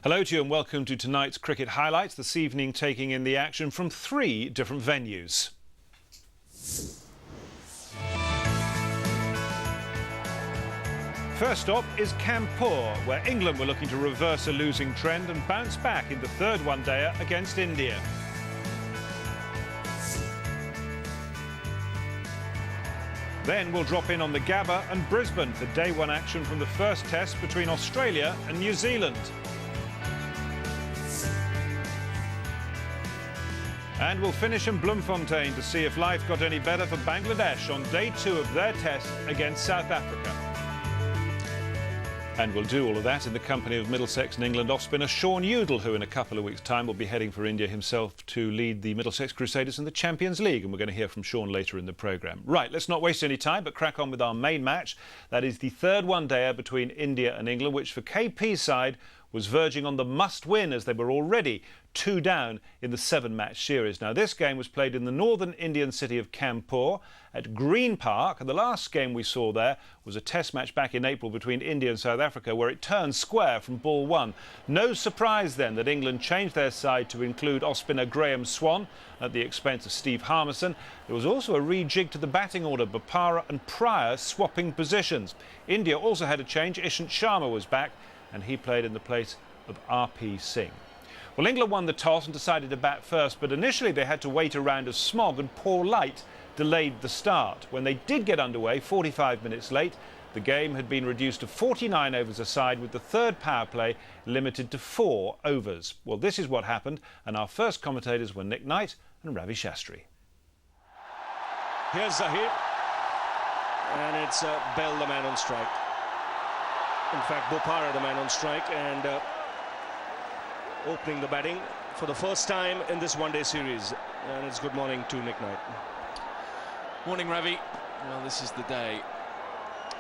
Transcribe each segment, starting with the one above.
Hello to you and welcome to tonight's cricket highlights, this evening taking in the action from 3 different venues. First stop is Kanpur, where England were looking to reverse a losing trend and bounce back in the third one-dayer against India. Then we'll drop in on the Gabba and Brisbane for day one action from the first test between Australia and New Zealand. And we'll finish in Bloemfontein to see if life got any better for Bangladesh on day 2 of their test against South Africa. And we'll do all of that in the company of Middlesex and England off-spinner Sean Udall, who in a couple of weeks' time will be heading for India himself to lead the Middlesex Crusaders in the Champions League. And we're going to hear from Sean later in the programme. Right, let's not waste any time, but crack on with our main match. That is the third one-dayer between India and England, which for KP's side was verging on the must-win as they were already 2 down in the 7-match series. Now, this game was played in the northern Indian city of Kanpur at Green Park, and the last game we saw there was a test match back in April between India and South Africa, where it turned square from ball 1. No surprise then that England changed their side to include off-spinner Graham Swan at the expense of Steve Harmison. There was also a rejig to the batting order, Bopara and Pryor swapping positions. India also had a change. Ishant Sharma was back, and he played in the place of R.P. Singh. Well, England won the toss and decided to bat first, but initially they had to wait a round of smog and poor light delayed the start. When they did get underway, 45 minutes late, the game had been reduced to 49 overs a side, with the third power play limited to 4 overs. Well, this is what happened, and our first commentators were Nick Knight and Ravi Shastri. Here's Zahir, and it's Bell, the man on strike. In fact, Bopara, the man on strike, and opening the batting for the first time in this one-day series. And it's good morning to Nick Knight. Morning, Ravi. Well, this is the day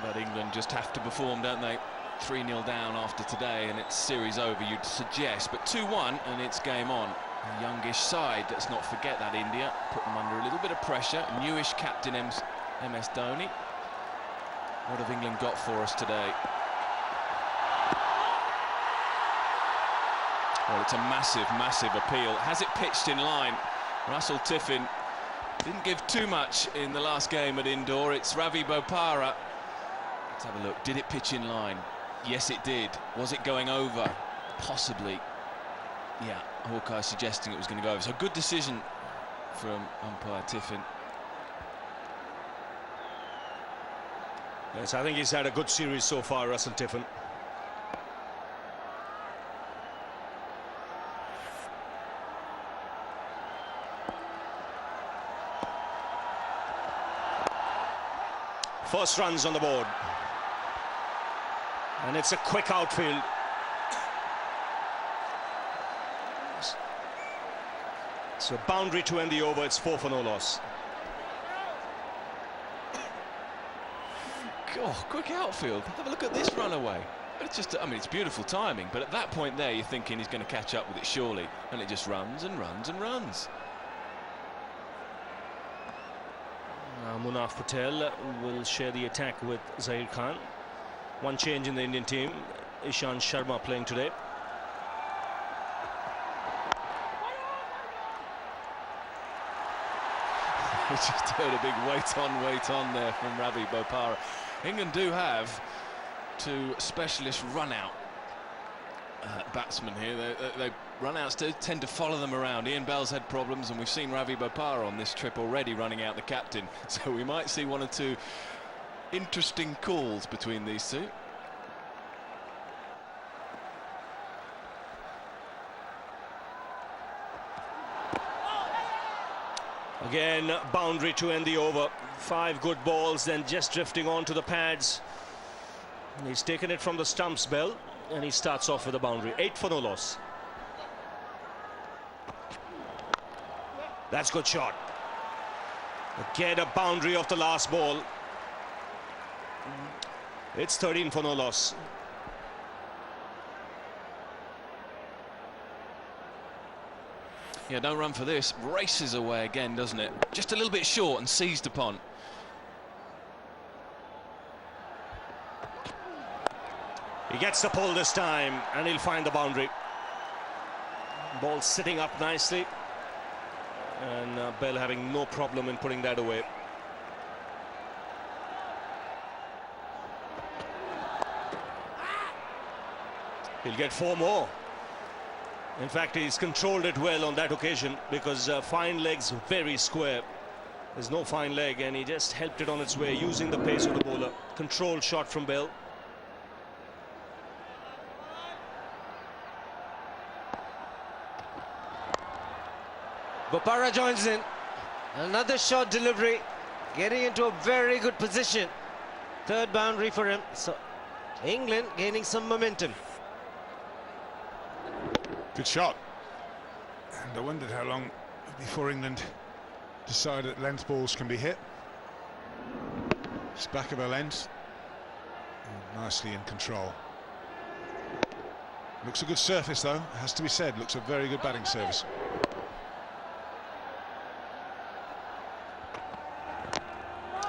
that England just have to perform, don't they? 3-0 down after today, and it's series over, you'd suggest. But 2-1, and it's game on. A youngish side, let's not forget that. India put them under a little bit of pressure. Newish captain MS Dhoni. What have England got for us today? Well, it's a massive, massive appeal. Has it pitched in line? Russell Tiffin didn't give too much in the last game at Indoor. It's Ravi Bopara. Let's have a look. Did it pitch in line? Yes, it did. Was it going over? Possibly. Yeah, Hawkeye suggesting it was going to go over. So good decision from umpire Tiffin. Yes, I think he's had a good series so far, Russell Tiffin. First runs on the board, and it's a quick outfield. So boundary to end the over. It's 4 for no loss. Oh, quick outfield. Have a look at this runaway. It's just, I mean, it's beautiful timing, but at that point there, you're thinking he's going to catch up with it surely, and it just runs and runs and runs. Munaf Patel will share the attack with Zahir Khan. One change in the Indian team. Ishant Sharma playing today. We just heard a big wait on there from Ravi Bopara. England do have 2 specialist run-out batsmen here. They run-outs tend to follow them around. Ian Bell's had problems, and we've seen Ravi Bopara on this trip already running out the captain. So we might see 1 or 2 interesting calls between these 2. Again, boundary to end the over. 5 good balls, then just drifting onto the pads. And he's taken it from the stumps, Bell, and he starts off with a boundary. 8 for no loss. That's good shot. Again, a boundary off the last ball. It's 13 for no loss. Yeah, don't run for this. Races away again, doesn't it? Just a little bit short and seized upon. He gets the pull this time, and he'll find the boundary. Ball sitting up nicely, and Bell having no problem in putting that away. He'll get 4 more. In fact, he's controlled it well on that occasion, because fine legs very square. There's no fine leg, and he just helped it on its way using the pace of the bowler. Controlled shot from Bell. Bopara joins in. Another short delivery, getting into a very good position. Third boundary for him. So England gaining some momentum. Good shot. And I wondered how long before England decide that length balls can be hit. It's back of a length. And nicely in control. Looks a good surface though, has to be said. Looks a very good batting service.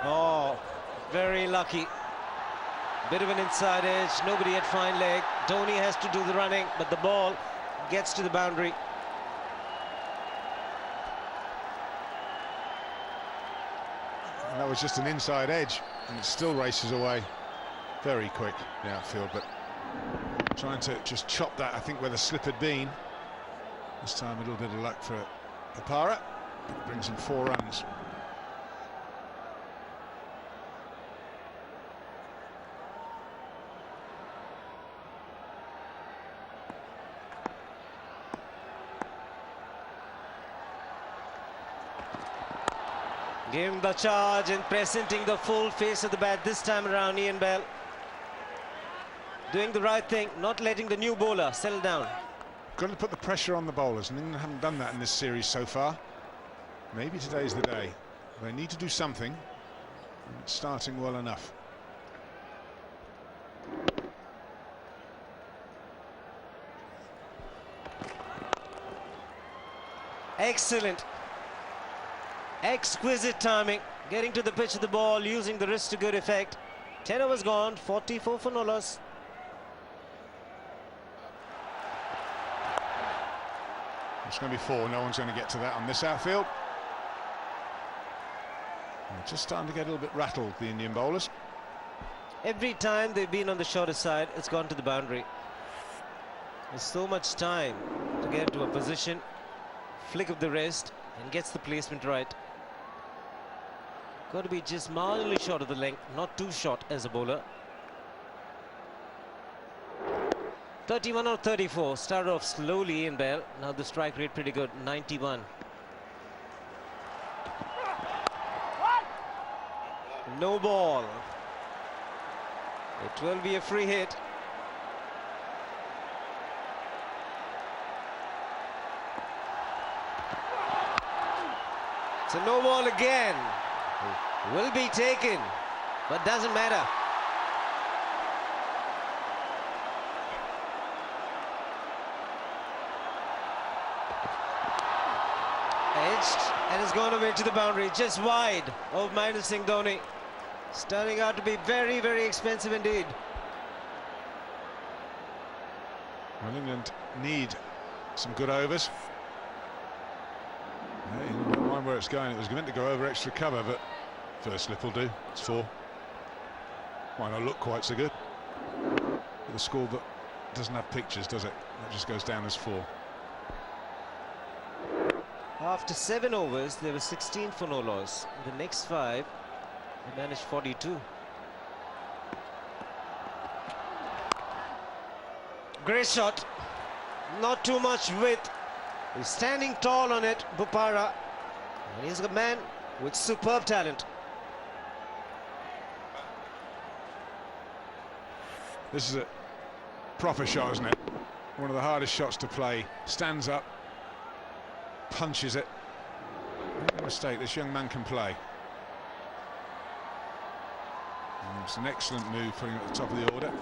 Oh, very lucky. Bit of an inside edge, nobody at fine leg. Dhoni has to do the running, but the ball gets to the boundary. And that was just an inside edge, and it still races away very quick, the outfield, but trying to just chop that, I think, where the slip had been. This time a little bit of luck for Bopara. Brings him 4 runs. Give him the charge and presenting the full face of the bat this time around. Ian Bell doing the right thing, not letting the new bowler settle down. Got to put the pressure on the bowlers, and England haven't done that in this series so far. Maybe today's the day. They need to do something. It's starting well enough. Excellent. Exquisite timing, getting to the pitch of the ball, using the wrist to good effect. 10 overs gone, 44 for no loss. It's going to be 4. No one's going to get to that on this outfield. They're just starting to get a little bit rattled, the Indian bowlers. Every time they've been on the shorter side, it's gone to the boundary. There's so much time to get into a position, flick of the wrist, and gets the placement right. Got to be just marginally short of the length, not too short as a bowler. 31 or 34, started off slowly in Bell. Now the strike rate pretty good, 91. No ball. It will be a free hit. It's a no ball again. Will be taken, but doesn't matter. Edged and has gone away to the boundary, just wide of Mahendra Singh Dhoni. It's turning out to be very, very expensive indeed. Well, England need some good overs. Yeah, you don't mind where it's going. It was meant to go over extra cover, but first slip will do. It's 4. Might not look quite so good. But the score that doesn't have pictures, does it? That just goes down as 4. After 7 overs, there were 16 for no loss. In the next 5, they managed 42. Great shot. Not too much width. He's standing tall on it, Bopara. And he's a man with superb talent. This is a proper shot, isn't it? One of the hardest shots to play. Stands up, punches it. Make no mistake, this young man can play. And it's an excellent move, putting him at the top of the order.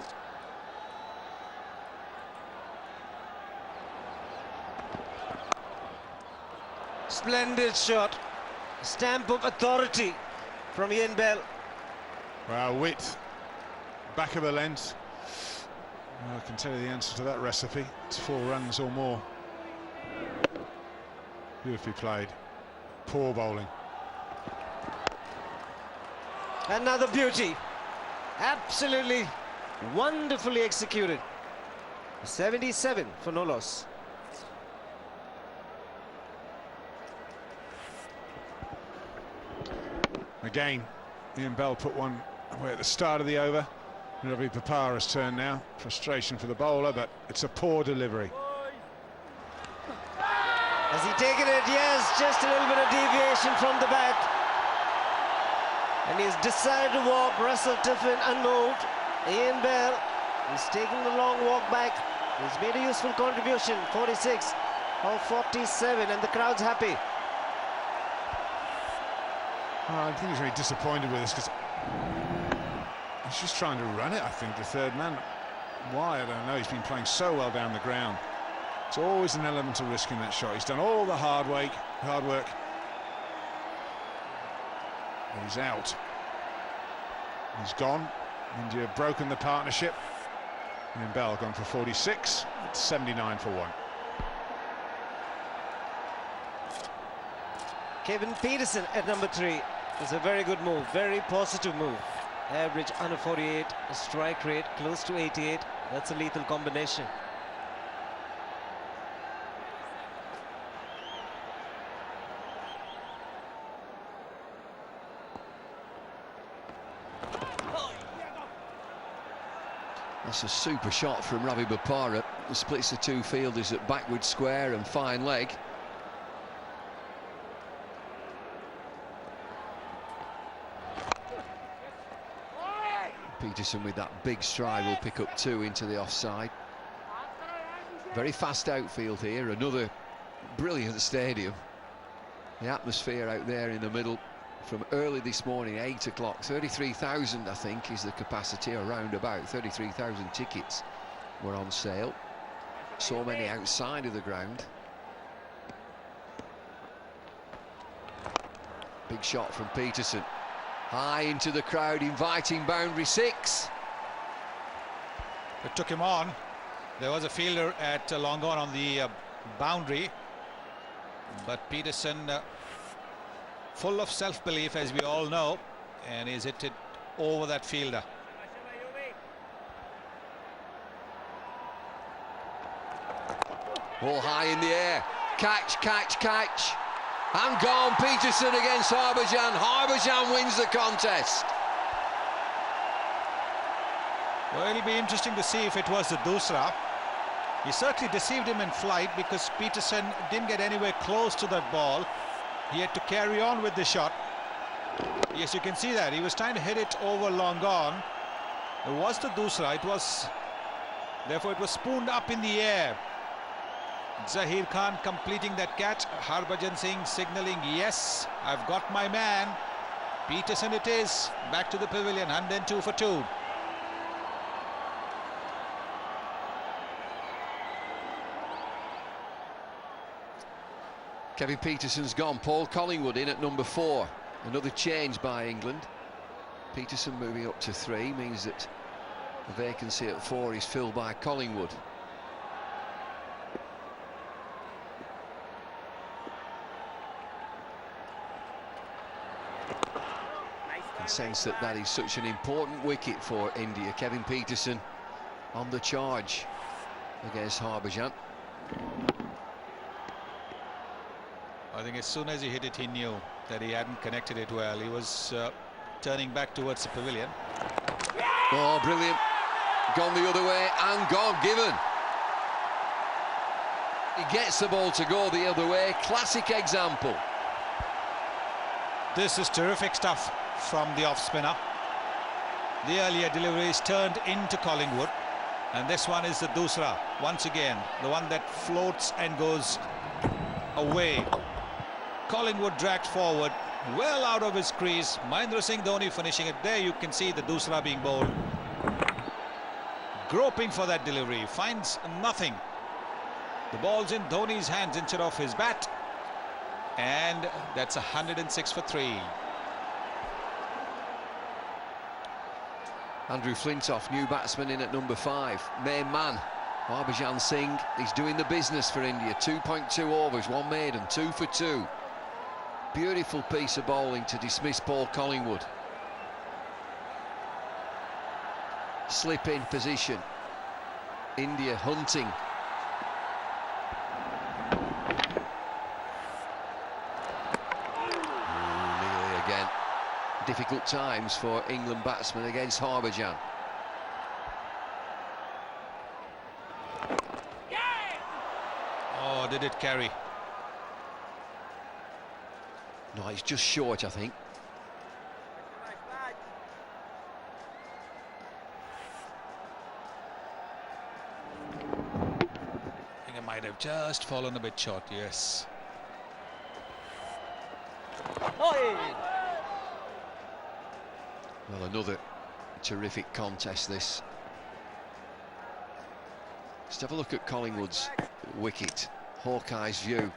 Splendid shot. Stamp of authority from Ian Bell. Wow, width, back of a length. Well, I can tell you the answer to that recipe. It's 4 runs or more. Beautifully played. Poor bowling. Another beauty. Absolutely wonderfully executed. 77 for no loss. Again, Ian Bell put one away at the start of the over. Ravi Bopara's turn now. Frustration for the bowler, but it's a poor delivery. Has he taken it? Yes, just a little bit of deviation from the bat. And he's decided to walk. Russell Tiffin unmoved. Ian Bell is taking the long walk back. He's made a useful contribution. 46 of 47, and the crowd's happy. I think he's really disappointed with this because he's just trying to run it, I think, the third man. Why, I don't know. He's been playing so well down the ground. It's always an element of risk in that shot. He's done all the hard work. But he's out. He's gone. India have broken the partnership. And Bell gone for 46. It's 79 for 1. Kevin Peterson at number 3 is a very good move, very positive move. Average under 48, a strike rate close to 88. That's a lethal combination. That's a super shot from Ravi Bopara. It splits the two fielders at backward square and fine leg. Peterson with that big stride will pick up 2 into the offside. Very fast outfield here, another brilliant stadium. The atmosphere out there in the middle from early this morning, 8 o'clock, 33,000 I think is the capacity, around about 33,000 tickets were on sale. So many outside of the ground. Big shot from Peterson. High into the crowd, inviting boundary 6. It took him on. There was a fielder at long on the boundary, but Peterson full of self-belief, as we all know, and he's hit it over that fielder. Ball high in the air. Catch, catch, catch. And gone. Peterson against Harbhajan. Harbhajan wins the contest. Well, it'll be interesting to see if it was the Dusra. He certainly deceived him in flight because Peterson didn't get anywhere close to that ball. He had to carry on with the shot. Yes, you can see that. He was trying to hit it over long gone. It was the Dusra. Therefore, it was spooned up in the air. Zahir Khan completing that catch. Harbhajan Singh signalling, yes, I've got my man. Peterson it is. Back to the pavilion, 102 for 2. Kevin Peterson's gone. Paul Collingwood in at number 4. Another change by England. Peterson moving up to 3 means that the vacancy at 4 is filled by Collingwood. I sense that that is such an important wicket for India. Kevin Peterson on the charge against Harbhajan. I think as soon as he hit it, he knew that he hadn't connected it well. He was turning back towards the pavilion. Oh, brilliant. Gone the other way and gone, given. He gets the ball to go the other way. Classic example. This is terrific stuff from the off-spinner. The earlier deliveries turned into Collingwood, and this one is the Dusra. Once again, the one that floats and goes away. Collingwood dragged forward, well out of his crease. Mahendra Singh Dhoni finishing it. There you can see the Dusra being bowled. Groping for that delivery, finds nothing. The ball's in Dhoni's hands instead of his bat. And that's 106 for 3. Andrew Flintoff, new batsman, in at number 5. Main man Harbhajan Singh, he's doing the business for India. 2.2 overs, 1 maiden, 2 for 2. Beautiful piece of bowling to dismiss Paul Collingwood. Slip in position. India hunting. Nearly again. Difficult times for England batsmen against Harbhajan. Oh, did it carry? No, it's just short, I think. I think it might have just fallen a bit short, yes. Well, another terrific contest, this. Let's have a look at Collingwood's wicket. Hawkeye's view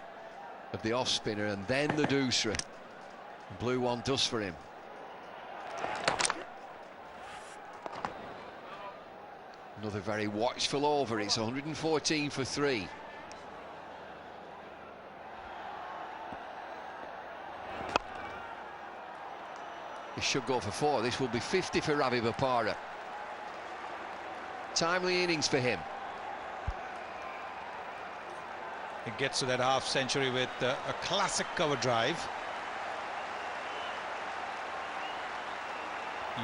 of the off-spinner and then the doosra. The blue one does for him. Another very watchful over. It's 114 for 3. He should go for 4. This will be 50 for Ravi Bopara. Timely innings for him. He gets to that half century with a classic cover drive.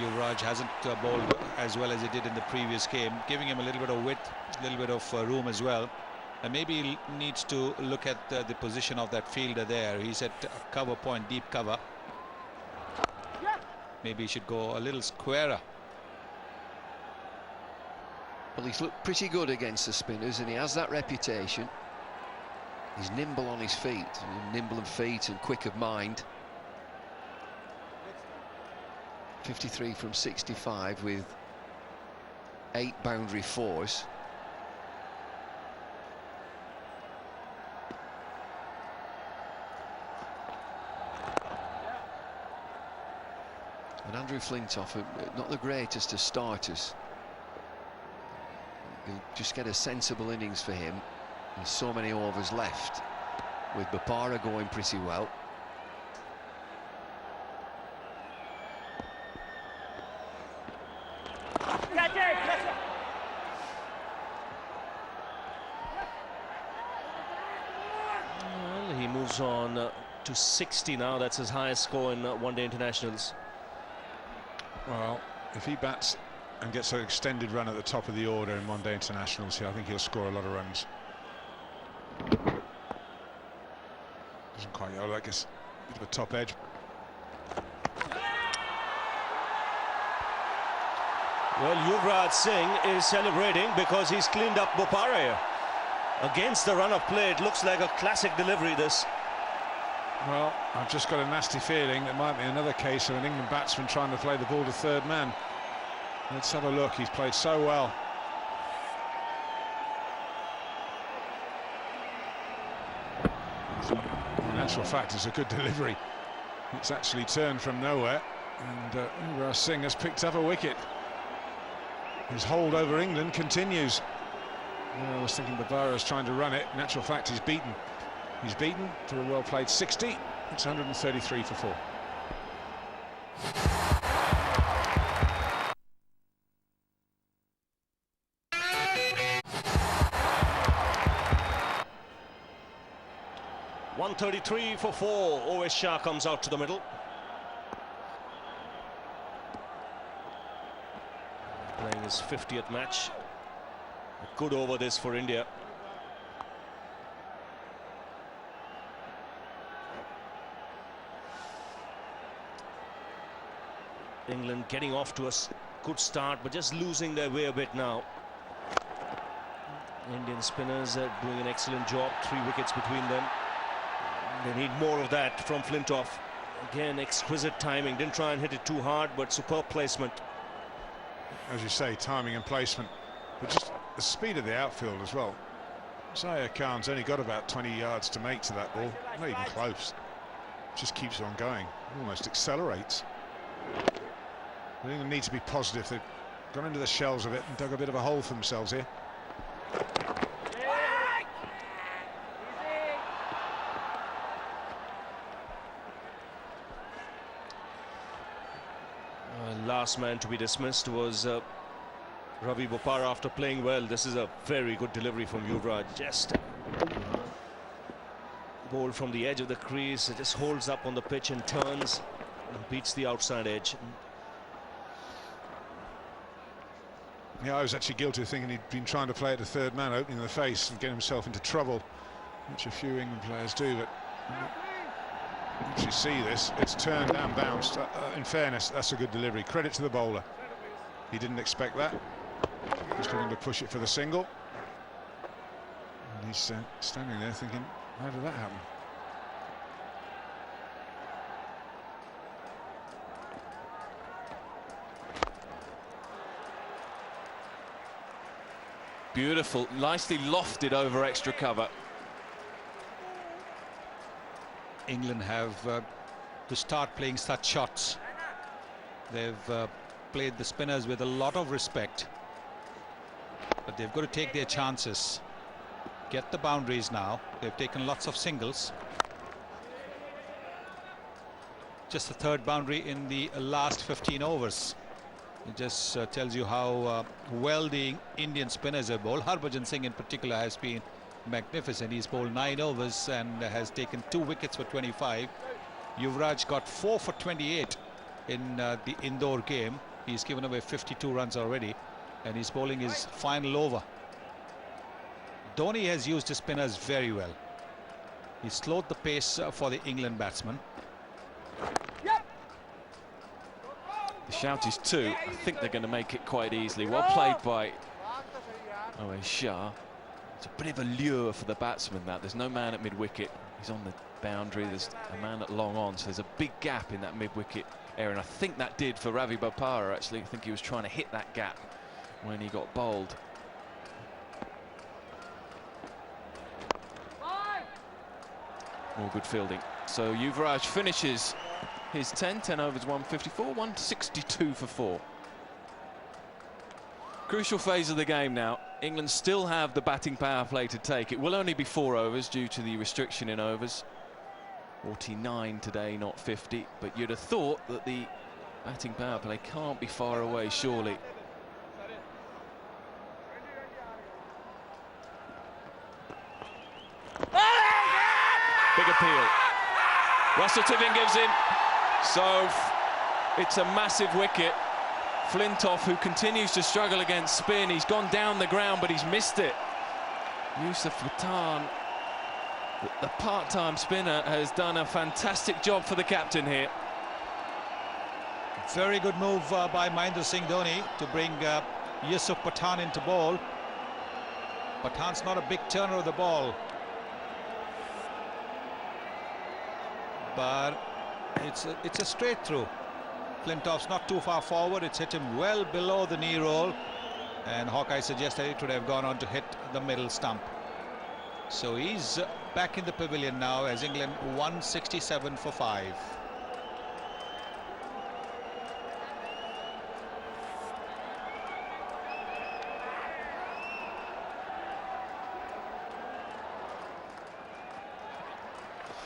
Yuvraj hasn't bowled as well as he did in the previous game, giving him a little bit of width, a little bit of room as well. And maybe he needs to look at the position of that fielder there. He's at a cover point, deep cover. Maybe he should go a little squarer. Well, he's looked pretty good against the spinners and he has that reputation. He's nimble on his feet, nimble of feet and quick of mind. 53 from 65 with 8 boundary 4s. And Andrew Flintoff, not the greatest of starters. You'll just get a sensible innings for him. There's so many overs left, with Bopara going pretty well. Well, he moves on to 60 now. That's his highest score in one-day internationals. Well, if he bats and gets an extended run at the top of the order in one-day internationals here, I think he'll score a lot of runs. Doesn't quite go, I guess, a bit of a top edge. Well, Yuvraj Singh is celebrating because he's cleaned up Bopara here. Against the run of play, it looks like a classic delivery, this. Well, I've just got a nasty feeling there might be another case of an England batsman trying to play the ball to third man. Let's have a look. He's played so well. In actual fact, it's a good delivery. It's actually turned from nowhere, and Yuvraj Singh has picked up a wicket. His hold over England continues. I was thinking Bopara is trying to run it. In actual fact, he's beaten. He's beaten for a well-played 60. It's 133 for 4. .133 for 4. Owesh Shah comes out to the middle. Playing his 50th match. A good over this for India. England getting off to a good start, but just losing their way a bit now. Indian spinners are doing an excellent job. 3 wickets between them. They need more of that from Flintoff. Again, exquisite timing. Didn't try and hit it too hard, but superb placement. As you say, timing and placement, but just the speed of the outfield as well. Zaire Khan's only got about 20 yards to make to that ball. Not even close. Just keeps on going. Almost accelerates. They need to be positive. They've gone into the shells of it and dug a bit of a hole for themselves here. Last man to be dismissed was Ravi Bopara after playing well. This is a very good delivery from Yuvraj. Just ball from the edge of the crease. It just holds up on the pitch and turns and beats the outside edge. Yeah, I was actually guilty of thinking he'd been trying to play at the third man, opening the face and getting himself into trouble, which a few England players do, but once you see this, it's turned and bounced. In fairness, that's a good delivery. Credit to the bowler. He didn't expect that. He's looking to push it for the single. And he's standing there thinking, how did that happen? Beautiful, nicely lofted over extra cover. England have to start playing such shots. They've played the spinners with a lot of respect, but they've got to take their chances, get the boundaries now. They've taken lots of singles. Just the third boundary in the last 15 overs. It just tells you how well the Indian spinners have bowled. Harbhajan Singh in particular has been magnificent. He's bowled 9 overs and has taken 2 wickets for 25. Yuvraj got 4 for 28 in the Indore game. He's given away 52 runs already, and he's bowling his final over. Dhoni has used his spinners very well. He slowed the pace for the England batsmen. The shout is 2. I think they're going to make it quite easily. Well played by Owen Shah. It's a bit of a lure for the batsman, that. There's no man at mid-wicket. He's on the boundary. There's a man at long on, so there's a big gap in that mid-wicket area. And I think that did for Ravi Bopara, actually. I think he was trying to hit that gap when he got bowled. More good fielding. So Yuvraj finishes his 10 overs, 154, 162 for 4. Crucial phase of the game now. England still have the batting power play to take. It will only be 4 overs due to the restriction in overs. 49 today, not 50. But you'd have thought that the batting power play can't be far away, surely. Big appeal. Russell Tiffin gives in. So it's a massive wicket. Flintoff, who continues to struggle against spin, he's gone down the ground, but he's missed it. Yusuf Pathan, the part-time spinner, has done a fantastic job for the captain here. Very good move by Mahendra Singh Dhoni to bring Yusuf Pathan into ball. Pathan's not a big turner of the ball, but it's a straight through. Flintoff's not too far forward. It's hit him well below the knee roll, and Hawkeye suggested it would have gone on to hit the middle stump. So he's back in the pavilion now as England 167 for 5.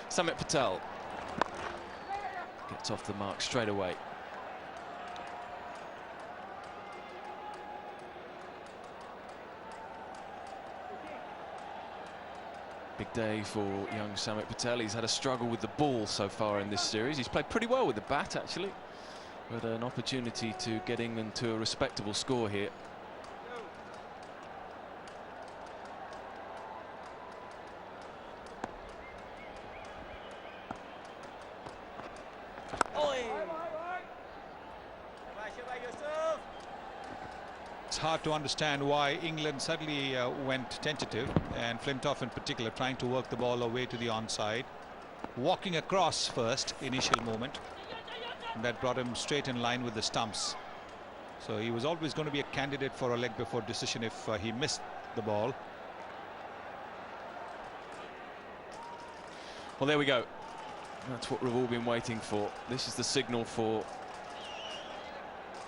Samit Patel gets off the mark straight away. Big day for young Samit Patel. He's had a struggle with the ball so far in this series. He's played pretty well with the bat, actually, but an opportunity to get England to a respectable score here. It's hard to understand why England suddenly went tentative, and Flintoff in particular trying to work the ball away to the onside, walking across first initial moment, and that brought him straight in line with the stumps. So he was always going to be a candidate for a leg before decision if he missed the ball. Well, there we go. That's what we've all been waiting for. This is the signal for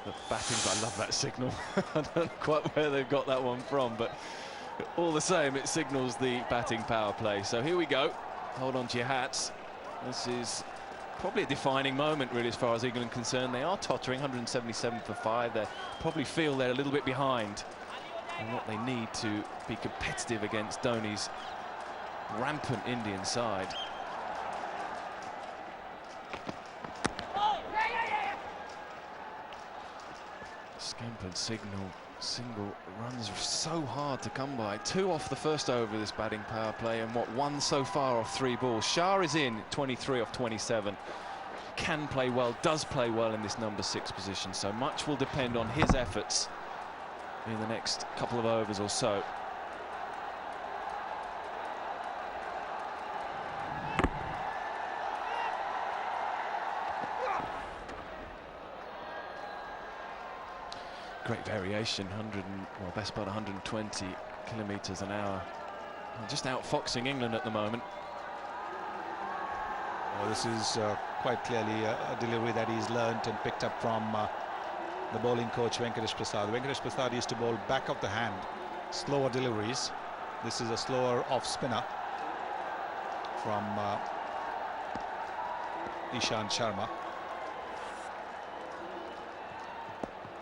the batting. I love that signal. I don't know quite where they've got that one from, but All the same, it signals the batting power play. So here we go. Hold on to your hats. This is probably a defining moment, really, as far as England are concerned. They are tottering, 177 for 5. They probably feel they're a little bit behind in what they need to be competitive against Dhoni's rampant Indian side. Scampered single runs so hard to come by. 2 off the first over of this batting power play, and what, 1 so far off 3 balls. Shah is in 23 off 27. Can play well, does play well in this number 6 position, so much will depend on his efforts in the next couple of overs or so. Great variation, best part 120 kilometres an hour. Just outfoxing England at the moment. Well, this is quite clearly a delivery that he's learnt and picked up from the bowling coach Venkatesh Prasad. Venkatesh Prasad used to bowl back of the hand, slower deliveries. This is a slower off spinner from Ishant Sharma.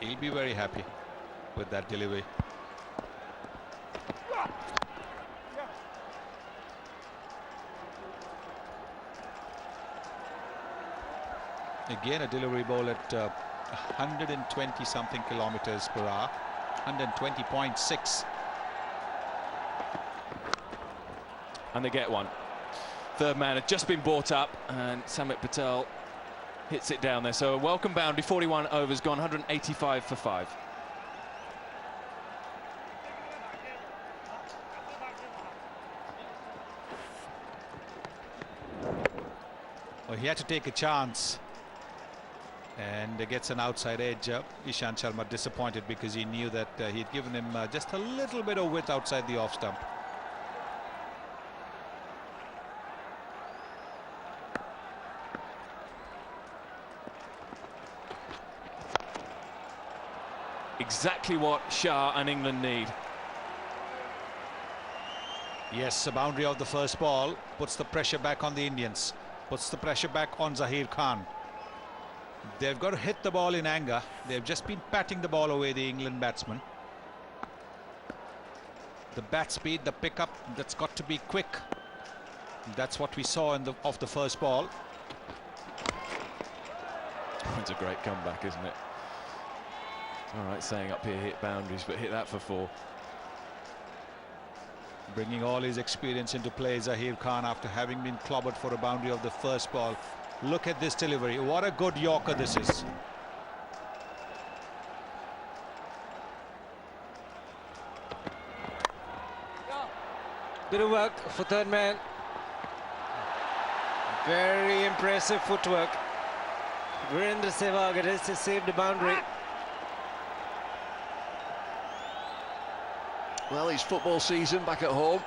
He'll be very happy with that delivery. Again, a delivery ball at 120 something kilometers per hour, 120.6. And they get one. Third man had just been brought up, and Samit Patel hits it down there. So a welcome boundary, 41 overs gone, 185 for 5. Well, he had to take a chance and gets an outside edge. Ishant Sharma disappointed because he knew that he'd given him just a little bit of width outside the off stump. Exactly what Shah and England need. Yes, a boundary of the first ball puts the pressure back on the Indians, puts the pressure back on Zahir Khan. They've got to hit the ball in anger. They've just been patting the ball away, the England batsmen. The bat speed, the pickup, that's got to be quick. That's what we saw in off the first ball. It's a great comeback, isn't it? All right, saying up here hit boundaries, but hit that for 4. Bringing all his experience into play, Zahir Khan, after having been clobbered for a boundary of the first ball. Look at this delivery. What a good Yorker this is. Bit of work for third man. Very impressive footwork. Virendra Sehwag has saved a boundary. Well, it's football season back at home.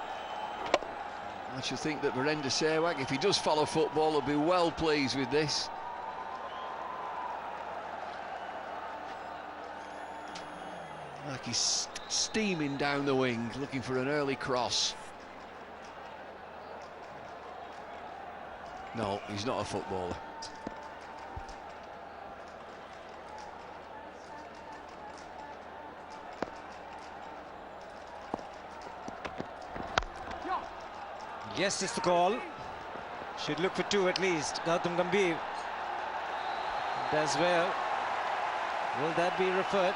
I should think that Virendra Sehwag, if he does follow football, will be well pleased with this. Like he's steaming down the wing, looking for an early cross. No, he's not a footballer. Yes, it's the call. Should look for 2 at least. Gautam Gambhir does well. Will that be referred?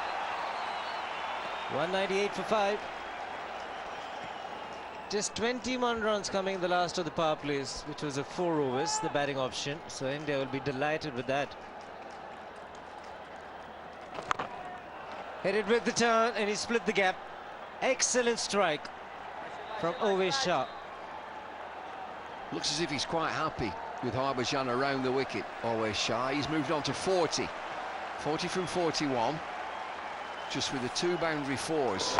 198 for 5. Just 21 runs coming in the last of the power plays, which was a 4 overs, the batting option. So India will be delighted with that. Headed with the turn, and he split the gap. Excellent strike from Ovesh Shah. Looks as if he's quite happy with Harbhajan around the wicket. Always Shah. He's moved on to 40. 40 from 41. Just with the 2 boundary 4s.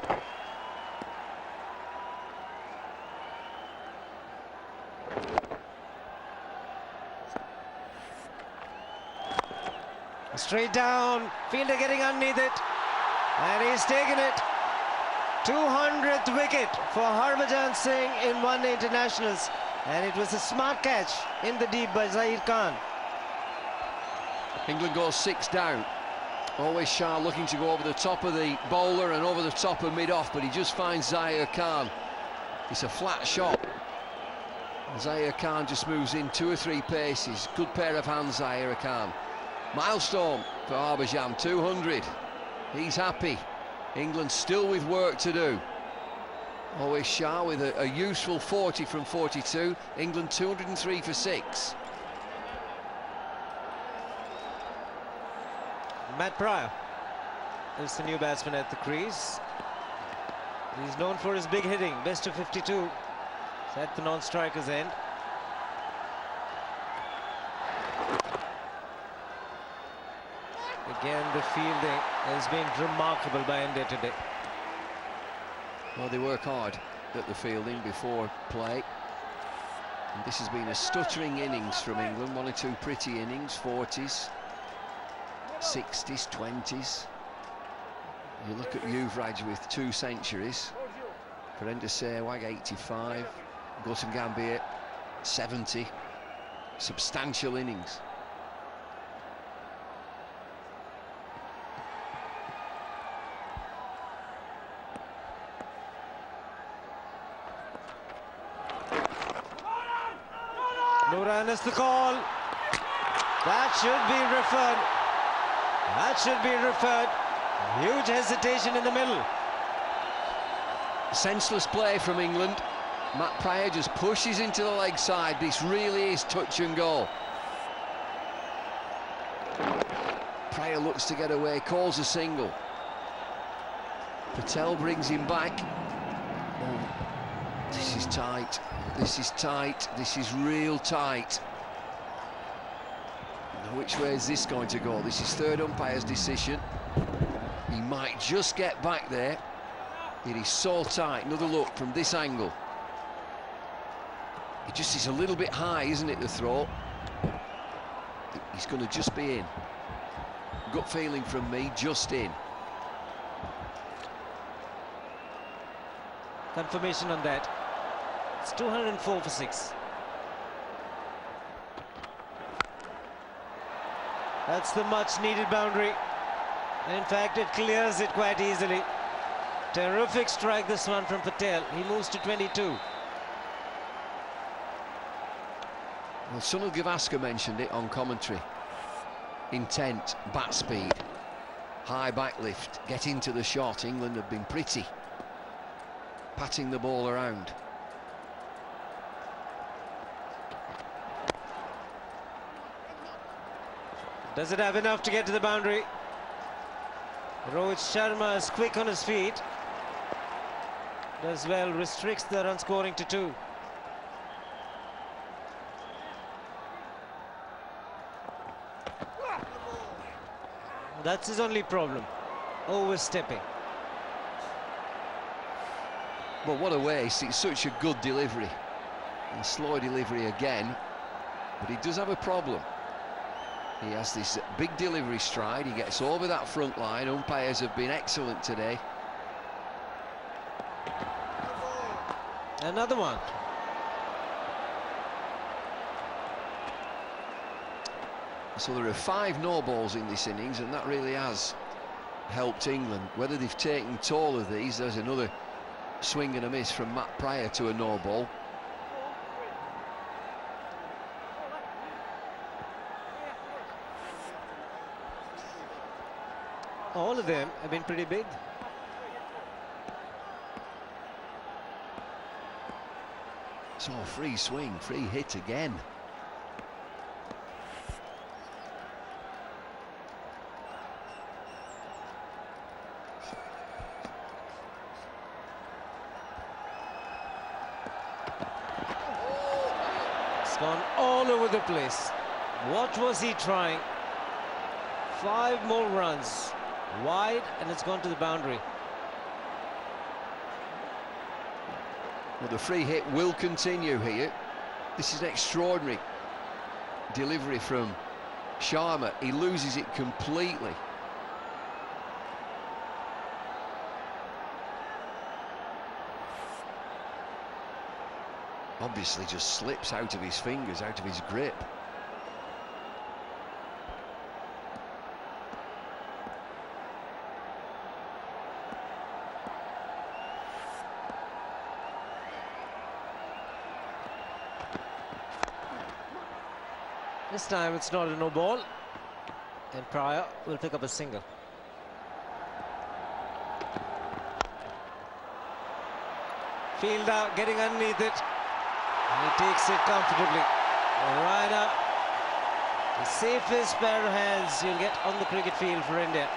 Straight down. Fielder getting underneath it. And he's taken it. 200th wicket for Harbhajan Singh in one-day internationals, and it was a smart catch in the deep by Zaheer Khan. England goes 6 down. Always Shah looking to go over the top of the bowler and over the top of mid-off, but he just finds Zaheer Khan. It's a flat shot. Zaheer Khan just moves in 2 or 3 paces. Good pair of hands, Zaheer Khan. Milestone for Harbhajan, 200. He's happy. England still with work to do. Always Shah with a useful 40 from 42. England 203 for 6. Matt Pryor is the new batsman at the crease. He's known for his big hitting, best of 52. It's at the non-striker's end. Again, the fielding has been remarkable by India today. Well, they work hard at the fielding before play. And this has been a stuttering innings from England. 1 or 2 pretty innings, 40s, 60s, 20s. You look at Yuvraj with 2 centuries. Virender Sehwag, 85. Gautam Gambhir, 70. Substantial innings. No run is the call. That should be referred. That should be referred. Huge hesitation in the middle. Senseless play from England. Matt Pryor just pushes into the leg side. This really is touch and go. Pryor looks to get away, calls a single. Patel brings him back. Oh, this is tight. This is tight. This is real tight. Now, which way is this going to go? This is third umpire's decision. He might just get back there. It is so tight. Another look from this angle. It just is a little bit high, isn't it, the throw? He's going to just be in. Gut feeling from me, just in. Confirmation on that. It's 204 for 6. That's the much needed boundary. In fact, it clears it quite easily. Terrific strike, this one from Patel. He moves to 22. Well, Sunil Gavaskar mentioned it on commentary. Intent, bat speed, high back lift, get into the shot. England have been pretty, patting the ball around. Does it have enough to get to the boundary? Rohit Sharma is quick on his feet. Does well, restricts the run scoring to 2. That's his only problem, overstepping. But what a waste. It's such a good delivery. And slow delivery again. But he does have a problem. He has this big delivery stride. He gets over that front line. Umpires have been excellent today. Another one. So there are 5 no balls in this innings, and that really has helped England. Whether they've taken toll of these, there's another swing and a miss from Matt Pryor to a no ball. All of them have been pretty big. So free swing, free hit again. It's gone all over the place. What was he trying? 5 more runs. Wide, and it's gone to the boundary. Well, the free hit will continue here. This is an extraordinary delivery from Sharma. He loses it completely. obviously just slips out of his fingers, out of his grip. This time it's not a no ball, and Pryor will pick up a single. Fielder getting underneath it, and he takes it comfortably. Raina, the safest pair of hands you'll get on the cricket field for India.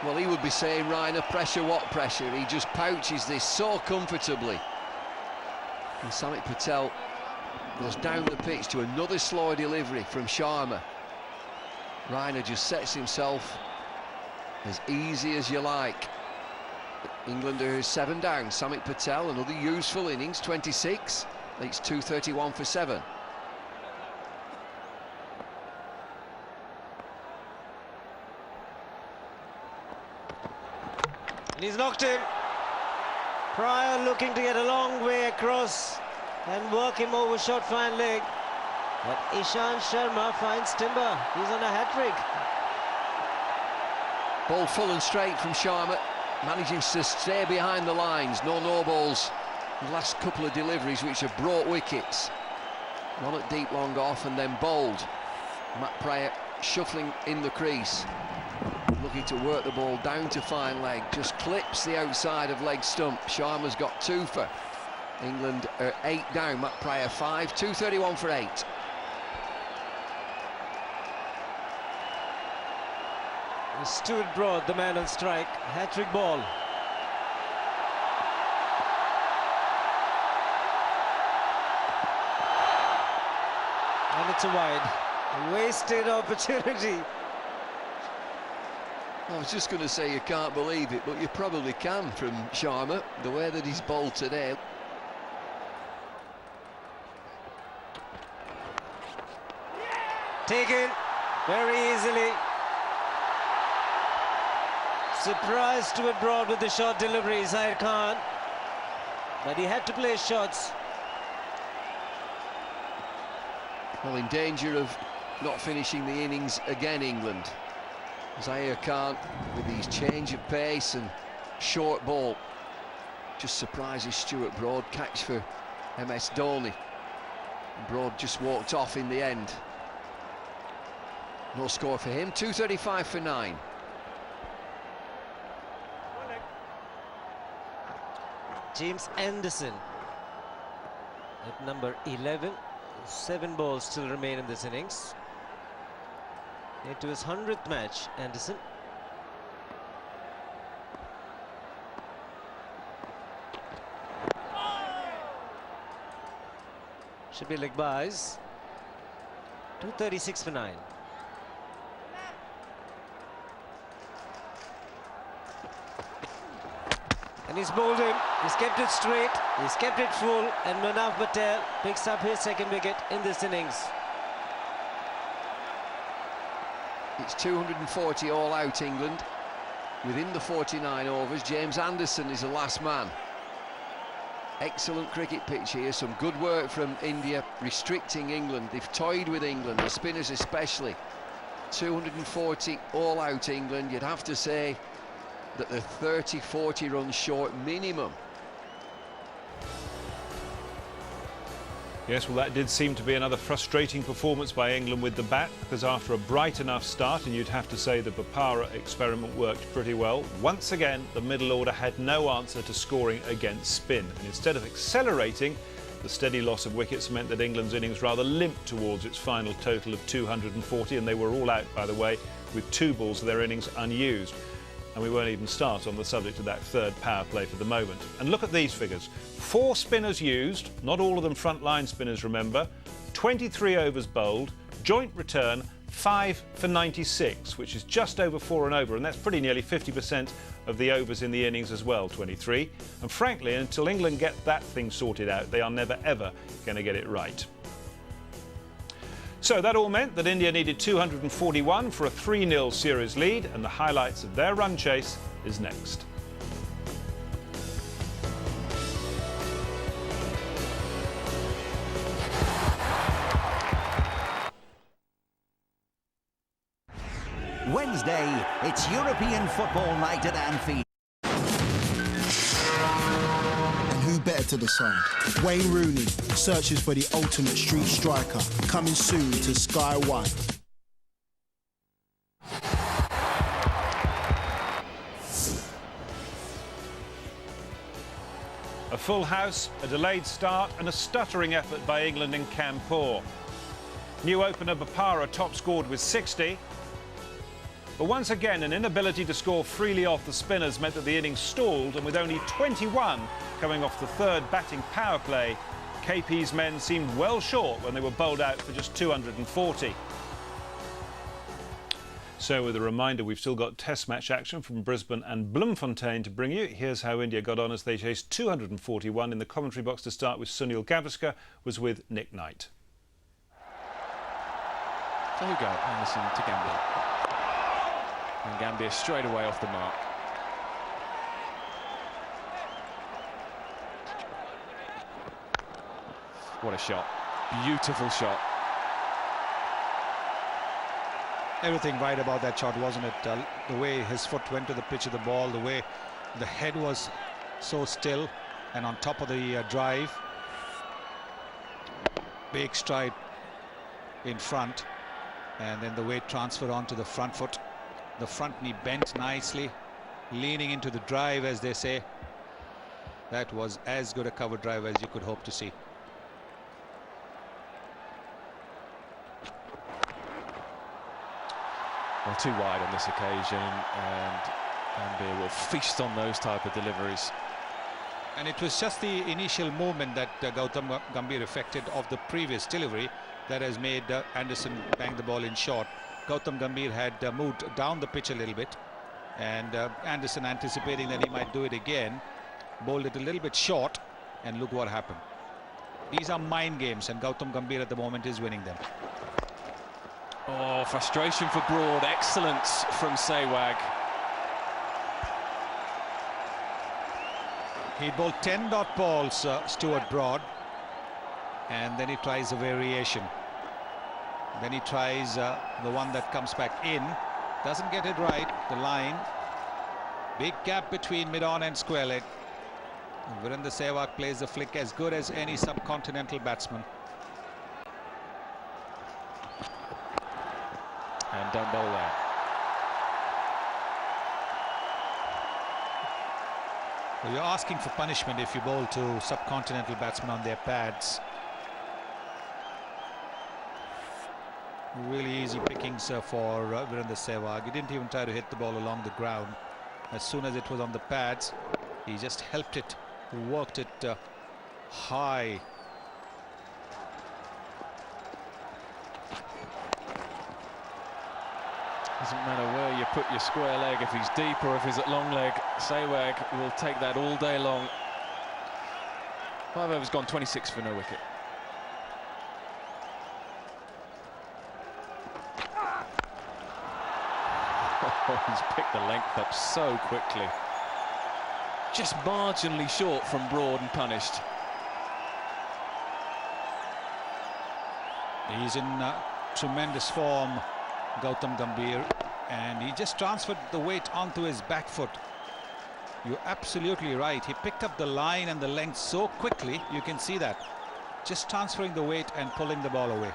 Well, he would be saying, Raina, pressure what pressure? He just pouches this so comfortably. And Samit Patel goes down the pitch to another slow delivery from Sharma. Raina just sets himself as easy as you like. England are 7 down. Samit Patel, another useful innings, 26. It's 2:31 for 7. And he's knocked him. Pryor looking to get a long way across and work him over short fine leg. But Ishant Sharma finds timber. He's on a hat-trick. Ball full and straight from Sharma, managing to stay behind the lines. No balls. The last couple of deliveries which have brought wickets. One at deep long off and then bowled. Matt Pryor shuffling in the crease, looking to work the ball down to fine leg, just clips the outside of leg stump. Sharma's got 2 for. England are 8 down. Matt Pryor 5, 2:31 for 8. Stuart Broad, the man on strike, hat-trick ball. And it's a wide. A wasted opportunity. I was just going to say you can't believe it, but you probably can from Sharma, the way that he's bowled today. Taken very easily. Surprised Stuart Broad with the short delivery, Zair Khan. But he had to play shots. Well, in danger of not finishing the innings again, England. Zair Khan, with his change of pace and short ball, just surprises Stuart Broad. Catch for MS Dhoni. Broad just walked off in the end. No score for him. 2:35 for 9. James Anderson at number 11. 7 balls still remain in this innings. Into his 100th match, Anderson. Should be leg byes. 2:36 for 9. And he's bowled him. He's kept it straight. He's kept it full. And Manav Patel picks up his 2nd wicket in this innings. It's 240 all out, England. Within the 49 overs, James Anderson is the last man. Excellent cricket pitch here. Some good work from India, restricting England. They've toyed with England, the spinners especially. 240 all out, England. You'd have to say that they're 30-40 runs short minimum. Yes, well, that did seem to be another frustrating performance by England with the bat, because after a bright enough start, and you'd have to say the Bopara experiment worked pretty well, once again the middle order had no answer to scoring against spin, and instead of accelerating, the steady loss of wickets meant that England's innings rather limped towards its final total of 240, and they were all out, by the way, with 2 balls of their innings unused. And we won't even start on the subject of that 3rd power play for the moment. And look at these figures. 4 spinners used, not all of them front-line spinners, remember. 23 overs bowled, joint return 5 for 96, which is just over 4 and over, and that's pretty nearly 50% of the overs in the innings as well, 23. And frankly, until England get that thing sorted out, they are never, ever going to get it right. So that all meant that India needed 241 for a 3-0 series lead, and the highlights of their run chase is next. It's European football night at Anfield. And who better to decide? Wayne Rooney searches for the ultimate street striker. Coming soon to Sky One. A full house, a delayed start and a stuttering effort by England in Kanpur. New opener Bopara top scored with 60. But once again, an inability to score freely off the spinners meant that the innings stalled, and with only 21 coming off the third batting power play, KP's men seemed well short when they were bowled out for just 240. So with a reminder, we've still got test match action from Brisbane and Bloemfontein to bring you. Here's how India got on as they chased 241. In the commentary box to start with Sunil Gavaskar was with Nick Knight. So we go, Anderson to Gambia. And Gambia straight away off the mark. What a shot. Beautiful shot. Everything right about that shot, wasn't it? The way his foot went to the pitch of the ball, the way the head was so still and on top of the drive. Big stride in front, and then the weight transfer onto the front foot. The front knee bent nicely, leaning into the drive, as they say. That was as good a cover drive as you could hope to see. Well, too wide on this occasion, and Gambia will feast on those type of deliveries. And it was just the initial movement that Gautam Gambhir effected of the previous delivery that has made Anderson bang the ball in short. Gautam Gambhir had moved down the pitch a little bit, and Anderson, anticipating that he might do it again, bowled it a little bit short, and look what happened. These are mind games, and Gautam Gambhir at the moment is winning them. Oh, frustration for Broad. Excellence from Sehwag. He bowled 10 dot balls, Stuart Broad, and then he tries a variation. Then he tries the one that comes back in. Doesn't get it right, the line. Big gap between mid-on and square leg. Virendra Sehwag plays the flick as good as any subcontinental batsman. And don't bowl there. Well, you're asking for punishment if you bowl to subcontinental batsmen on their pads. Really easy pickings for Virendra Sehwag. He didn't even try to hit the ball along the ground. As soon as it was on the pads, he just helped it, worked it high. Doesn't matter where you put your square leg, if he's deep or if he's at long leg. Sehwag will take that all day long. 5 overs gone, 26 for no wicket. Oh, he's picked the length up so quickly. Just marginally short from Broad and punished. He's in tremendous form, Gautam Gambhir, and he just transferred the weight onto his back foot. You're absolutely right. He picked up the line and the length so quickly, you can see that. Just transferring the weight and pulling the ball away.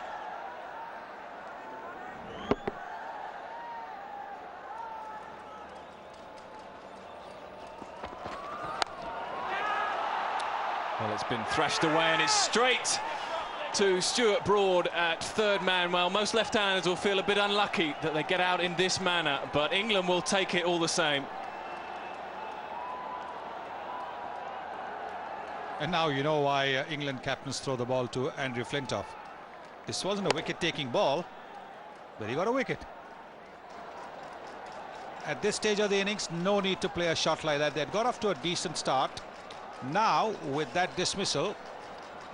Well, it's been thrashed away, and it's straight to Stuart Broad at third man. Well, most left-handers will feel a bit unlucky that they get out in this manner, but England will take it all the same. And now you know why England captains throw the ball to Andrew Flintoff. This wasn't a wicket-taking ball, but he got a wicket. At this stage of the innings, no need to play a shot like that. They had got off to a decent start. Now, with that dismissal,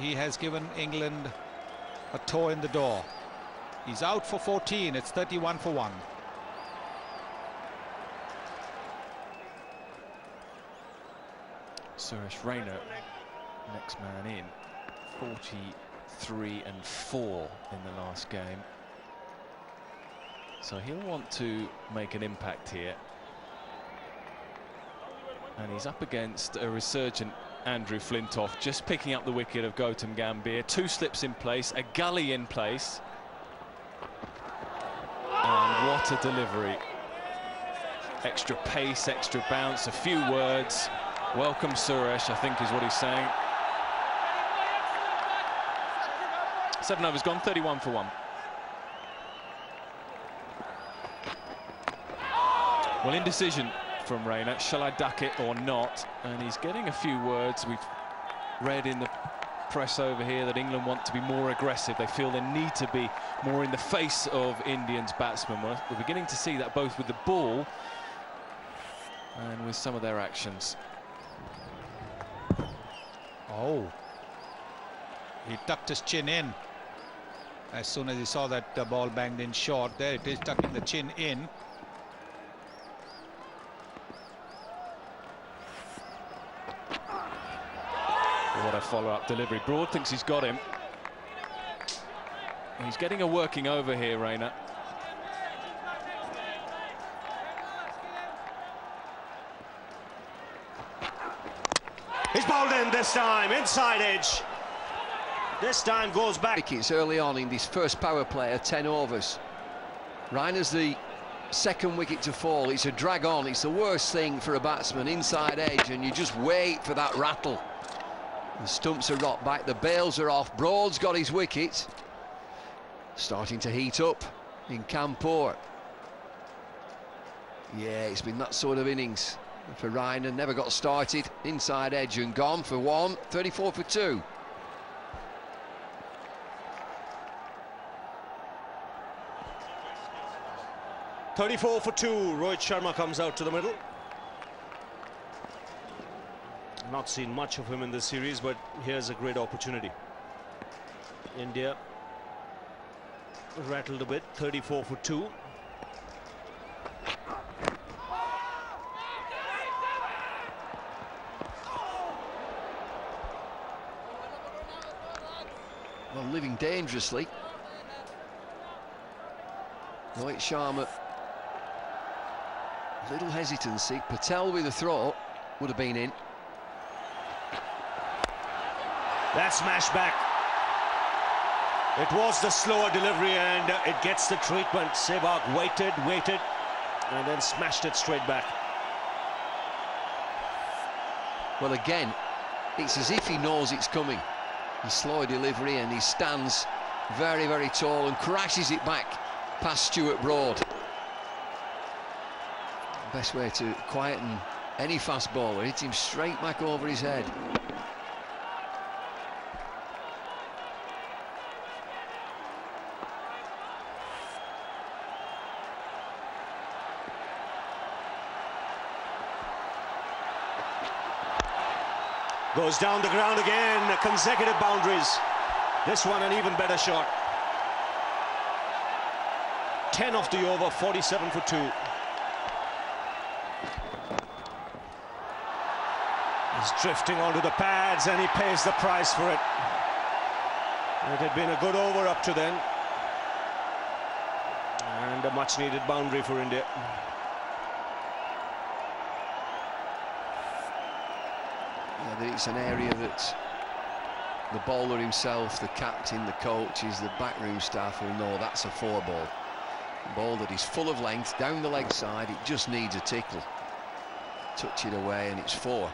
he has given England a toe in the door. He's out for 14. It's 31 for 1. Suresh Raina, next man in, 43 and 4 in the last game. So he'll want to make an impact here. And he's up against a resurgent Andrew Flintoff, just picking up the wicket of Gautam Gambhir. 2 slips in place, a gully in place. And what a delivery. Extra pace, extra bounce, a few words. Welcome Suresh, I think is what he's saying. 7 overs gone, 31 for 1. Well, indecision from Rayner. Shall I duck it or not? And he's getting a few words. We've read in the press over here that England want to be more aggressive. They feel they need to be more in the face of Indians' batsmen. We're beginning to see that both with the ball and with some of their actions. Oh, he tucked his chin in as soon as he saw that the ball banged in short. There it is, tucking the chin in. What a follow-up delivery. Broad thinks he's got him. He's getting a working over here, Rayner. He's bowled in this time, inside edge. This time goes back. Wickets early on in this first power play at 10 overs. Rayner's the second wicket to fall. It's a drag on. It's the worst thing for a batsman, inside edge, and you just wait for that rattle. The stumps are rocked back, the bails are off. Broad's got his wicket. Starting to heat up in Kanpur. Yeah, it's been that sort of innings for Rayner. Never got started. Inside edge and gone for 1. 34 for 2. .34 for 2. Rohit Sharma comes out to the middle. Not seen much of him in this series, but here's a great opportunity. India rattled a bit. 34 for 2. Well, living dangerously. Rohit Sharma, little hesitancy. Patel with a throw would have been in. That smash back. It was the slower delivery and it gets the treatment. Sehwag waited, and then smashed it straight back. Well, again, it's as if he knows it's coming. His slow delivery, and he stands very, very tall and crashes it back past Stuart Broad. Best way to quieten any fast bowler, hit him straight back over his head. Goes down the ground again, consecutive boundaries. This one an even better shot. 10 off the over, 47 for 2. He's drifting onto the pads and he pays the price for it. It had been a good over up to then. And a much needed boundary for India. Yeah, it's an area that the bowler himself, the captain, the coaches, the backroom staff will know that's a 4 ball. A ball that is full of length, down the leg side, it just needs a tickle. Touch it away and it's 4.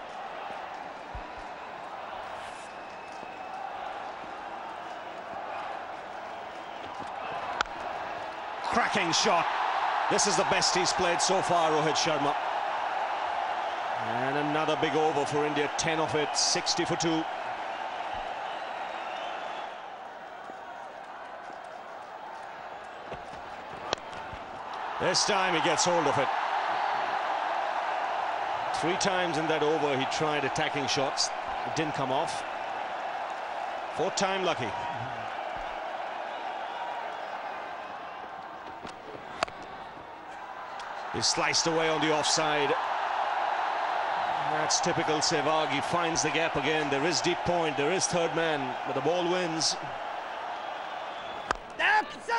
Cracking shot. This is the best he's played so far, Rohit Sharma. And another big over for India, 10 of it, 60 for 2. This time he gets hold of it. 3 times in that over he tried attacking shots. It didn't come off. 4th time lucky. He's sliced away on the offside. That's typical Sehwag. He finds the gap again. There is deep point, there is third man, but the ball wins.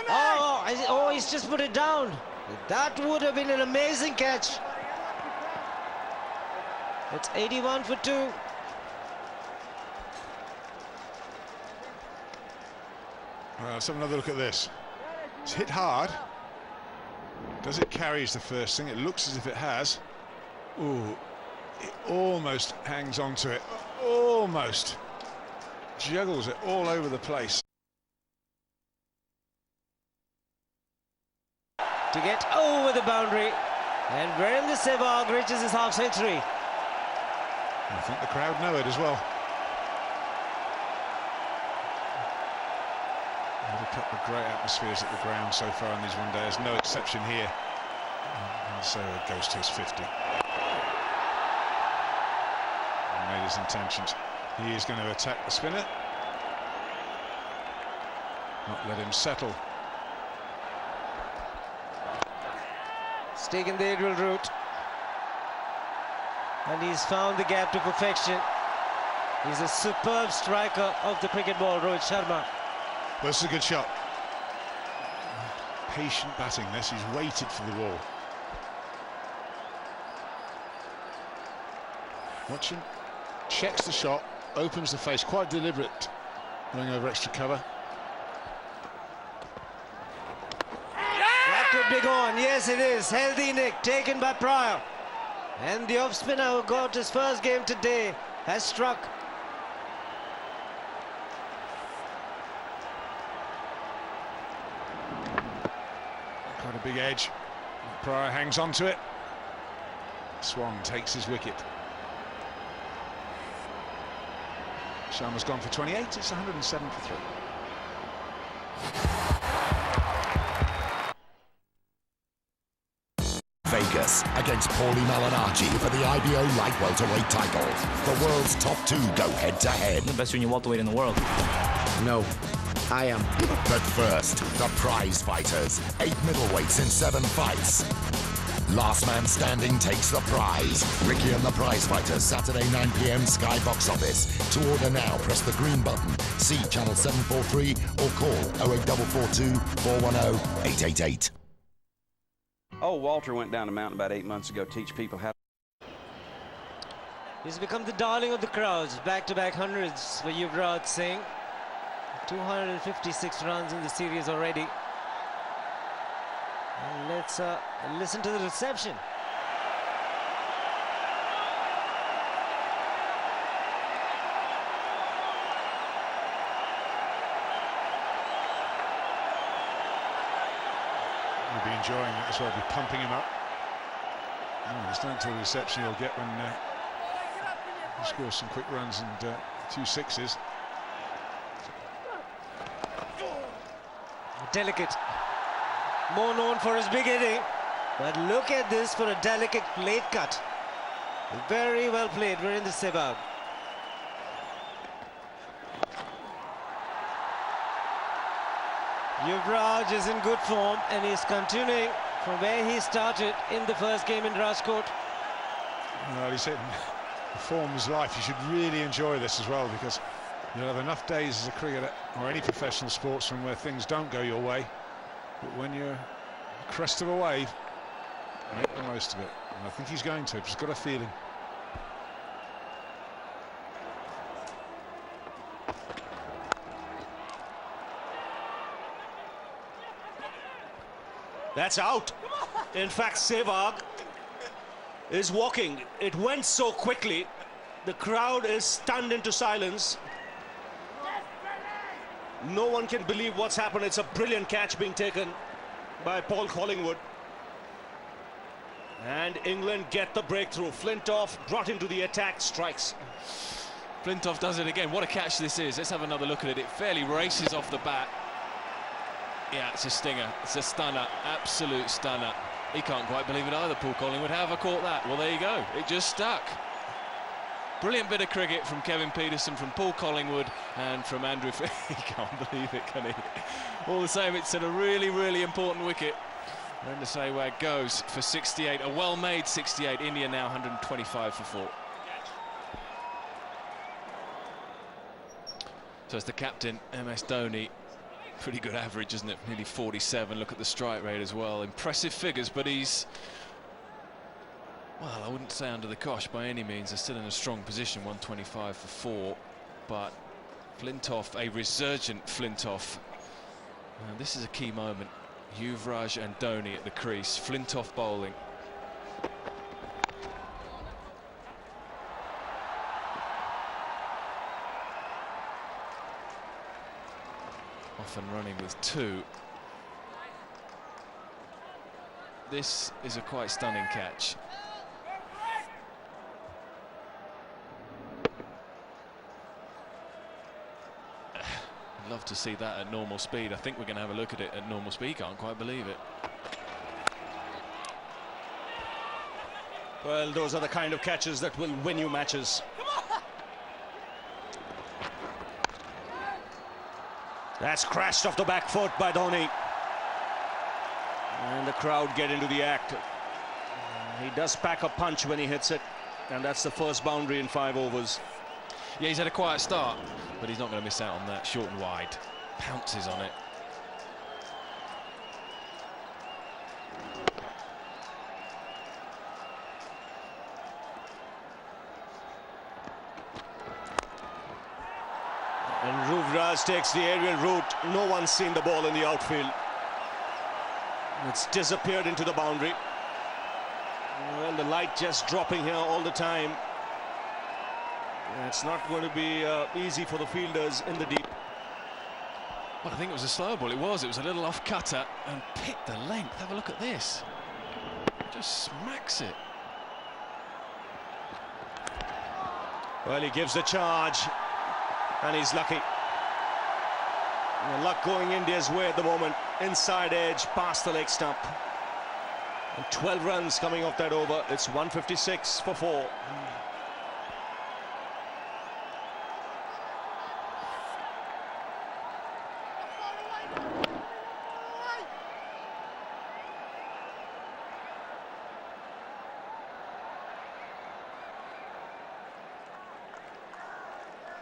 Oh, he's just put it down. That would have been an amazing catch. It's 81 for 2. Let's have another look at this. It's hit hard. Does it carry is the first thing. It looks as if it has. Ooh, it almost hangs on to it. Almost. Juggles it all over the place. To get over the boundary. And Virendra Sehwag reaches his half century. I think the crowd know it as well. A couple of great atmospheres at the ground so far in these one days, no exception here. And so it goes to his 50. He made his intentions. He is going to attack the spinner. Not let him settle. He's taken the aerial route. And he's found the gap to perfection. He's a superb striker of the cricket ball, Rohit Sharma. Well, this is a good shot. Patient batting this, he's waited for the wall. Watch him, checks the shot, opens the face, quite deliberate, going over extra cover. That could be gone, yes it is. Healthy nick, taken by Pryor. And the off spinner who got his first game today has struck. Quite a big edge. Pryor hangs on to it. Swan takes his wicket. Sharma's gone for 28, it's 107 for 3. Vegas against Paulie Malignaggi for the IBO light welterweight title. The world's top 2 go head-to-head. The best junior welterweight in the world. No, I am. But first, the prize fighters. 8 middleweights in 7 fights. Last man standing takes the prize. Ricky and the prize fighters, Saturday 9 p.m. Sky Box Office. To order now, press the green button, see channel 743 or call 08442 410 888. Oh, Walter went down the mountain about 8 months ago to teach people how. He's become the darling of the crowds. Back-to-back hundreds for Yuvraj Singh. 256 runs in the series already. And let's listen to the reception. We'll be enjoying it as well, be pumping him up. There's no until the reception you'll get when he scores some quick runs and 2 sixes. Delicate. More known for his big hitting. But look at this for a delicate plate cut. Very well played, Virendra Sehwag. Yuvraj is in good form and he's continuing from where he started in the first game in Rajkot. Well, he said form's life. You should really enjoy this as well, because you'll have enough days as a cricketer or any professional sportsman where things don't go your way. But when you're the crest of a wave, make the most of it. And I think he's going to. He's got a feeling. That's out. In fact, Sehwag is walking. It went so quickly. The crowd is stunned into silence. No one can believe what's happened. It's a brilliant catch being taken by Paul Collingwood. And England get the breakthrough. Flintoff brought into the attack, strikes. Flintoff does it again. What a catch this is. Let's have another look at it. It fairly races off the bat. Yeah, it's a stinger. It's a stunner. Absolute stunner. He can't quite believe it either, Paul Collingwood. How have I caught that? Well, there you go. It just stuck. Brilliant bit of cricket from Kevin Peterson, from Paul Collingwood, and from Andrew. He can't believe it, can he? All the same, it's at a really, really important wicket. Virendra Sehwag goes for 68, a well-made 68. India now 125 for 4. So it's the captain, MS Dhoni, Pretty good average, isn't it? Nearly 47. Look at the strike rate as well. Impressive figures, but he's, well, I wouldn't say under the cosh by any means. They're still in a strong position, 125 for 4. But Flintoff, a resurgent Flintoff. This is a key moment. Yuvraj and Dhoni at the crease. Flintoff bowling. Off and running with 2. This is a quite stunning catch. I'd love to see that at normal speed. I think we're going to have a look at it at normal speed. Can't quite believe it. Well, those are the kind of catches that will win you matches. That's crashed off the back foot by Dhoni. And the crowd get into the act. He does pack a punch when he hits it. And that's the first boundary in 5 overs. Yeah, he's had a quiet start, but he's not going to miss out on that. Short and wide. Pounces on it. And Yuvraj takes the aerial route. No one's seen the ball in the outfield. It's disappeared into the boundary. Well, the light just dropping here all the time. It's not going to be easy for the fielders in the deep. Well, I think it was a slow ball. It was a little off cutter and picked the length. Have a look at this. Just smacks it. Well, he gives the charge. And he's lucky. And luck going India's way at the moment. Inside edge, past the leg stump. And 12 runs coming off that over. It's 156 for 4.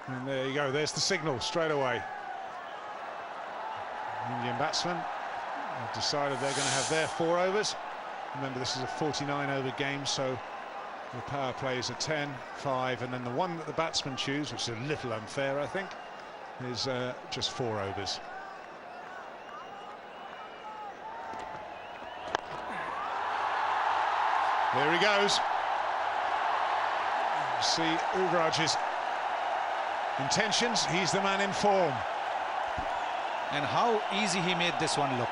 And there you go, there's the signal straight away. Indian batsmen have decided they're going to have their 4 overs. Remember, this is a 49-over game, so the power play is a 10, 5, and then the one that the batsmen choose, which is a little unfair, I think, is just 4 overs. There he goes. See Yuvraj's intentions. He's the man in form. And how easy he made this one look.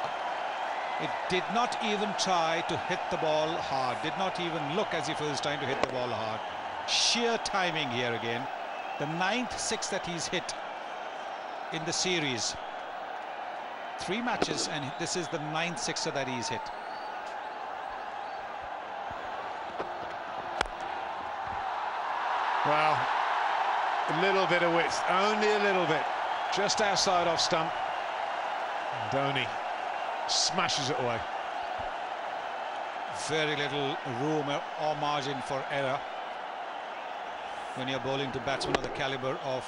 It did not even try to hit the ball hard. Did not even look as if he was trying to hit the ball hard. Sheer timing here again. The 9th 6 that he's hit in the series. 3 matches, and this is the 9th 6er that he's hit. Well, a little bit of width, only a little bit, just outside off stump. Dhoni smashes it away. Very little room or margin for error when you're bowling to batsmen of the caliber of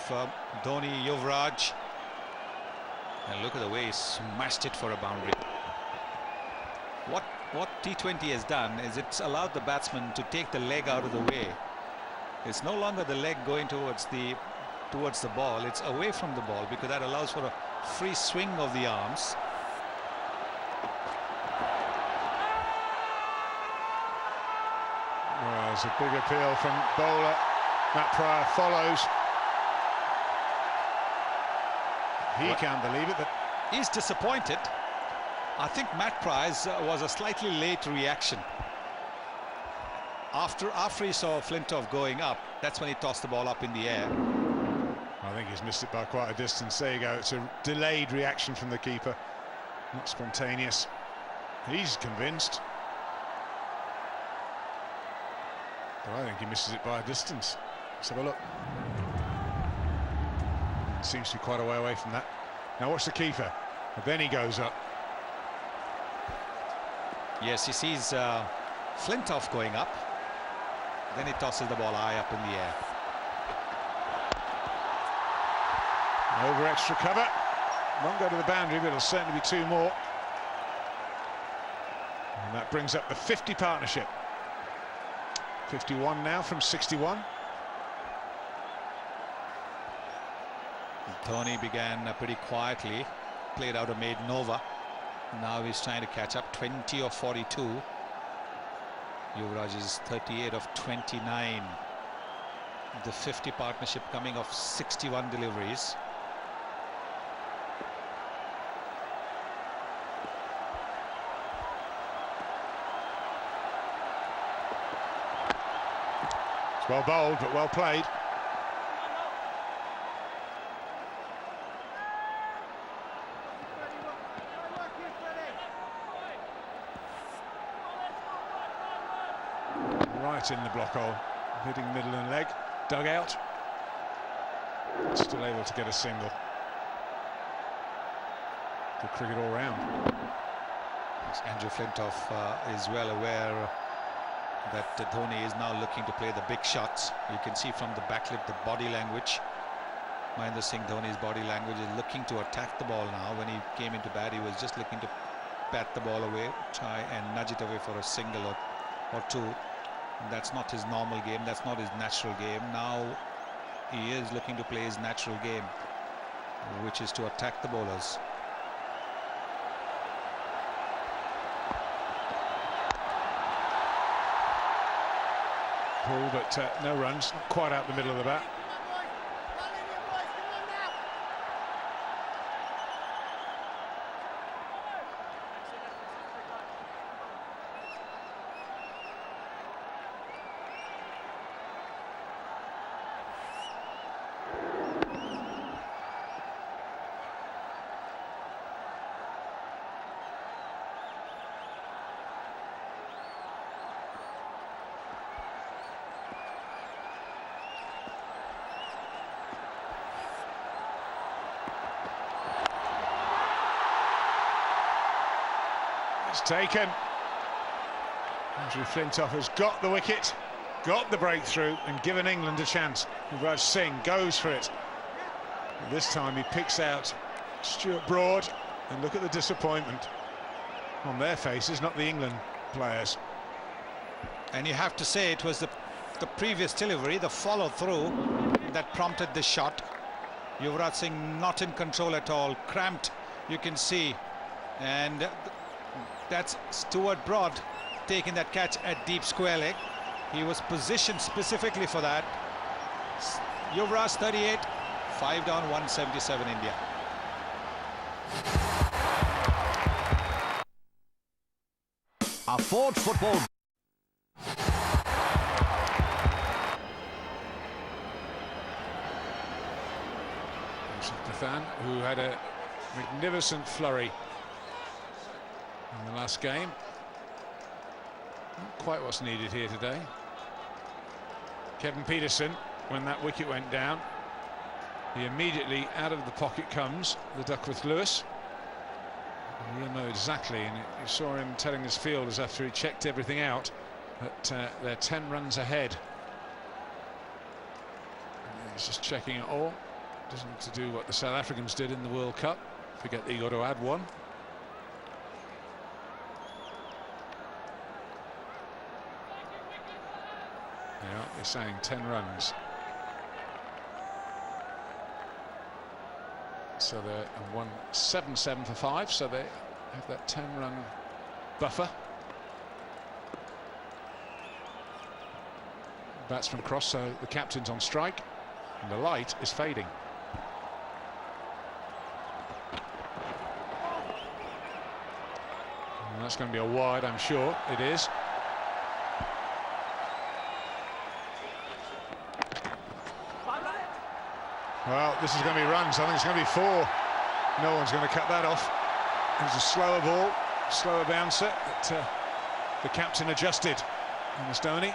Dhoni, Yuvraj. And look at the way he smashed it for a boundary. What T20 has done is it's allowed the batsman to take the leg out of the way. It's no longer the leg going towards the ball, it's away from the ball, because that allows for a free swing of the arms. Well, there's a big appeal from bowler. Matt Pryor follows. He can't believe it. He's disappointed. I think Matt Pryor's was a slightly late reaction. After he saw Flintoff going up, that's when he tossed the ball up in the air. I think he's missed it by quite a distance. There you go. It's a delayed reaction from the keeper, not spontaneous. He's convinced. But I think he misses it by a distance. Let's have a look. Seems to be quite a way away from that. Now watch the keeper. And then he goes up. Yes, he sees Flintoff going up. Then he tosses the ball high up in the air. Over extra cover. Won't go to the boundary, but it'll certainly be 2 more. And that brings up the 50 partnership. 51 now from 61. Dhoni began pretty quietly, played out a maiden over. Now he's trying to catch up. 20 of 42. Yuvraj is 38 of 29. The 50 partnership coming off 61 deliveries. It's well bowled, but well played. Right in the block hole, hitting middle and leg, dug out. Still able to get a single. Good cricket all round. Andrew Flintoff is well aware that Dhoni is now looking to play the big shots. You can see from the backlip the body language. Mahendra Singh Dhoni's body language is looking to attack the ball now. When he came into bat, he was just looking to bat the ball away, try and nudge it away for a single or 2. That's not his normal game, that's not his natural game. Now he is looking to play his natural game, which is to attack the bowlers. Pull, but no runs, not quite out the middle of the bat. It's taken. Andrew Flintoff has got the wicket, got the breakthrough and given England a chance. Yuvraj Singh goes for it. And this time he picks out Stuart Broad, and look at the disappointment on their faces, not the England players. And you have to say it was the previous delivery, the follow through, that prompted the shot. Yuvraj Singh not in control at all, cramped, you can see, and that's Stuart Broad taking that catch at deep square leg. He was positioned specifically for that. Yuvraj 38, 5 down, 177 India. A Ford football. Pathan, who had a magnificent flurry in the last game. Not quite what's needed here today. Kevin Peterson, when that wicket went down, he immediately out of the pocket comes, the Duckworth Lewis. He'll know exactly, and you saw him telling his fielders after he checked everything out that they're 10 runs ahead. And he's just checking it all. Doesn't to do what the South Africans did in the World Cup. Forget that you got to add one. Yeah, they're saying 10 runs. So they're 7 for 5, so they have that 10-run buffer. Batsman cross, so the captain's on strike, and the light is fading. And that's going to be a wide, I'm sure. It is. Well, this is going to be runs. I think it's going to be 4. No one's going to cut that off. It was a slower ball, slower bouncer, but the captain adjusted. And Dhoni.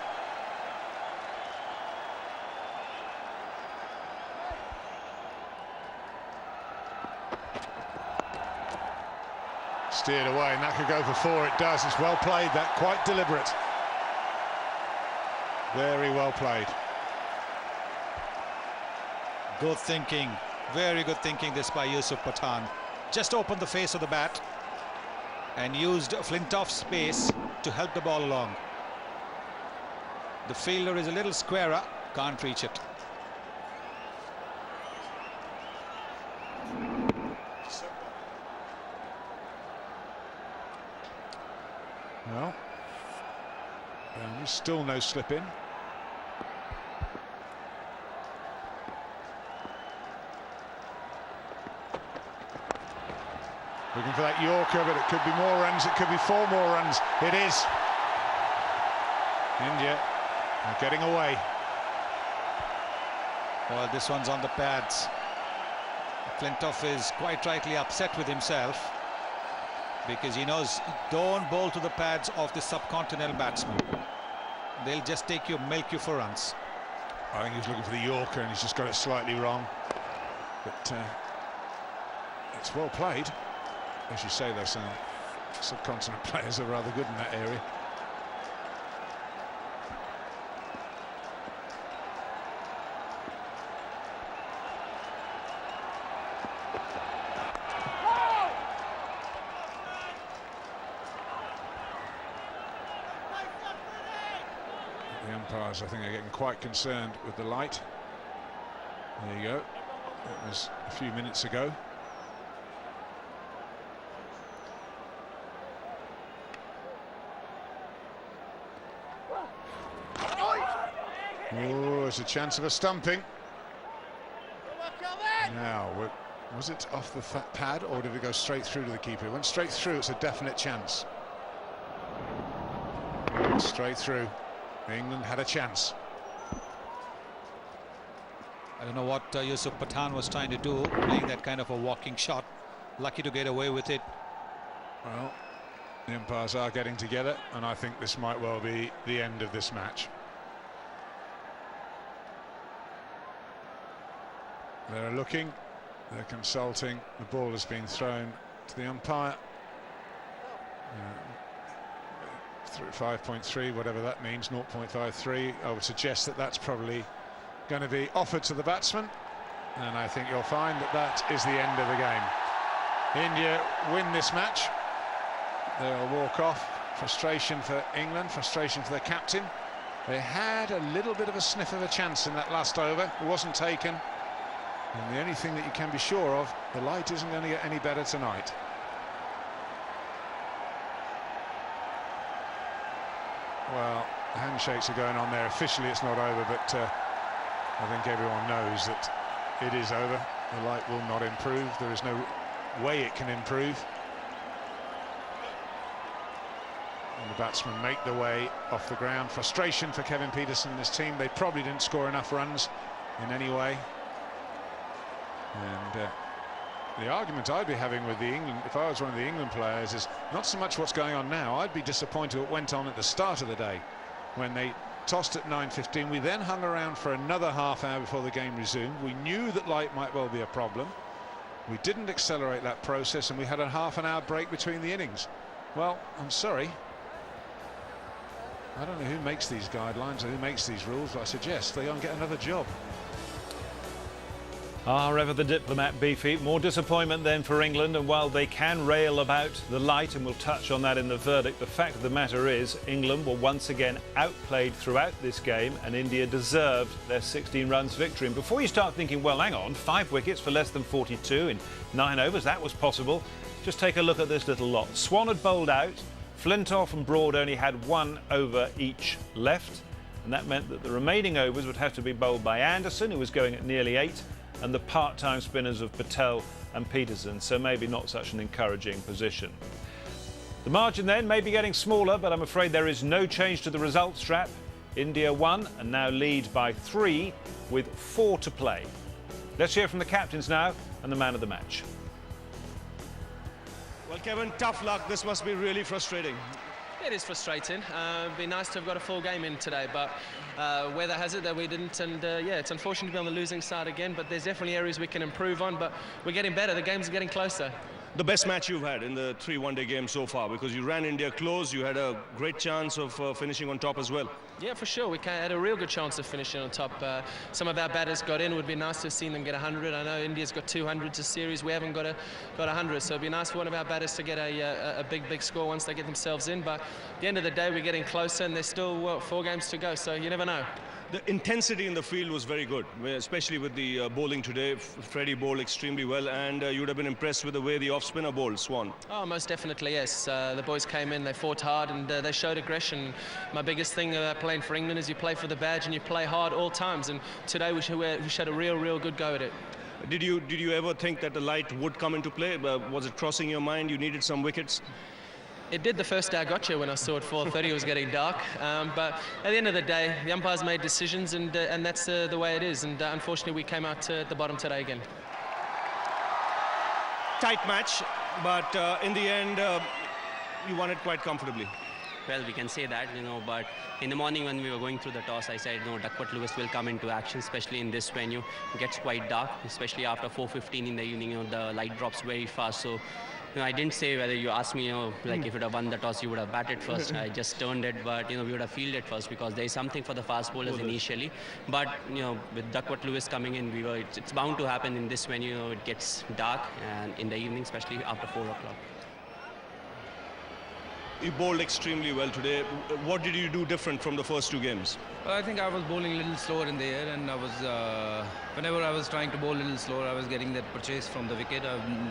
Steered away, and that could go for 4. It does. It's well played, that. Quite deliberate. Very well played. Good thinking, very good thinking this by Yusuf Pathan. just opened the face of the bat and used Flintoff's pace to help the ball along. The fielder is a little squarer, can't reach it. Well, there's still no slip in. Looking for that Yorker, but it could be more runs, it could be 4 more runs. It is. India are getting away. Well, this one's on the pads. Flintoff is quite rightly upset with himself because he knows don't bowl to the pads of the subcontinental batsman. They'll just take you, milk you for runs. I think he's looking for the Yorker and he's just got it slightly wrong. But it's well played. As you say, there's some subcontinent players are rather good in that area. The umpires, I think, are getting quite concerned with the light. There you go. That was a few minutes ago. Oh, there's a chance of a stumping. Now, was it off the pad or did it go straight through to the keeper? It went straight through, it's a definite chance. Straight through. England had a chance. I don't know what Yusuf Pathan was trying to do, playing that kind of a walking shot. Lucky to get away with it. Well, the umpires are getting together, and I think this might well be the end of this match. They're looking, they're consulting. The ball has been thrown to the umpire. 5.3, whatever that means, 0.53. I would suggest that that's probably going to be offered to the batsman, and I think you'll find that that is the end of the game. India win this match. They'll walk off. Frustration for England, frustration for the captain. They had a little bit of a sniff of a chance in that last over. It wasn't taken. And the only thing that you can be sure of, the light isn't going to get any better tonight. Well, the handshakes are going on there. Officially it's not over, but I think everyone knows that it is over. The light will not improve. There is no way it can improve. And the batsmen make the way off the ground. Frustration for Kevin Pietersen and his team. They probably didn't score enough runs in any way. And the argument I'd be having with the England, if I was one of the England players, is not so much what's going on now. I'd be disappointed what went on at the start of the day when they tossed at 9:15. We then hung around for another half hour before the game resumed. We knew that light might well be a problem. We didn't accelerate that process, and we had a half an hour break between the innings. Well, I'm sorry. I don't know who makes these guidelines or who makes these rules, but I suggest they go and get another job. Ever the diplomat, Beefy. More disappointment then for England, and while they can rail about the light, and we'll touch on that in the verdict, the fact of the matter is England were once again outplayed throughout this game, and India deserved their 16 runs victory. And before you start thinking, well, hang on, 5 wickets for less than 42 in 9 overs, that was possible, just take a look at this little lot. Swan had bowled out, Flintoff and Broad only had 1 over each left, and that meant that the remaining overs would have to be bowled by Anderson, who was going at nearly 8, and the part-time spinners of Patel and Pietersen, so maybe not such an encouraging position. The margin then may be getting smaller, but I'm afraid there is no change to the result strap. India won and now lead by 3 with 4 to play. Let's hear from the captains now and the man of the match. Well, Kevin, tough luck. This must be really frustrating. It is frustrating. It'd be nice to have got a full game in today, but weather has it that we didn't, and yeah, it's unfortunate to be on the losing side again, but there's definitely areas we can improve on, but we're getting better. The games are getting closer. The best match you've had in the 3 one-day games so far, because you ran India close, you had a great chance of finishing on top as well. Yeah, for sure. We had a real good chance of finishing on top. Some of our batters got in. It would be nice to have seen them get 100. I know India's got 200s a series. We haven't got 100. So it'd be nice for one of our batters to get a big score once they get themselves in. But at the end of the day, we're getting closer, and there's still 4 games to go. So you never know. The intensity in the field was very good, especially with the bowling today. Freddie bowled extremely well, and you would have been impressed with the way the off-spinner bowled, Swan. Oh, most definitely, yes. The boys came in, they fought hard, and they showed aggression. My biggest thing about playing for England is you play for the badge and you play hard all times, and today we showed a real good go at it. Did you ever think that the light would come into play? Was it crossing your mind you needed some wickets? It did the first day I got here when I saw at 4:30 it was getting dark. But at the end of the day, the umpires made decisions, and that's the way it is. And unfortunately, we came out at the bottom today again. Tight match, but in the end, you won it quite comfortably. Well, we can say that, but in the morning when we were going through the toss, I said, no, Duckworth Lewis will come into action, especially in this venue. It gets quite dark, especially after 4:15 in the evening, the light drops very fast. So, I didn't say whether you asked me, like if you would have won the toss, you would have batted first. I just turned it, but, we would have fielded first because there is something for the fast bowlers initially. But, with Duckworth Lewis coming in, it's bound to happen in this venue. It gets dark and in the evening, especially after 4 o'clock. You bowled extremely well today. What did you do different from the first 2 games? Well, I think I was bowling a little slower in the air, and I was whenever I was trying to bowl a little slower, I was getting that purchase from the wicket.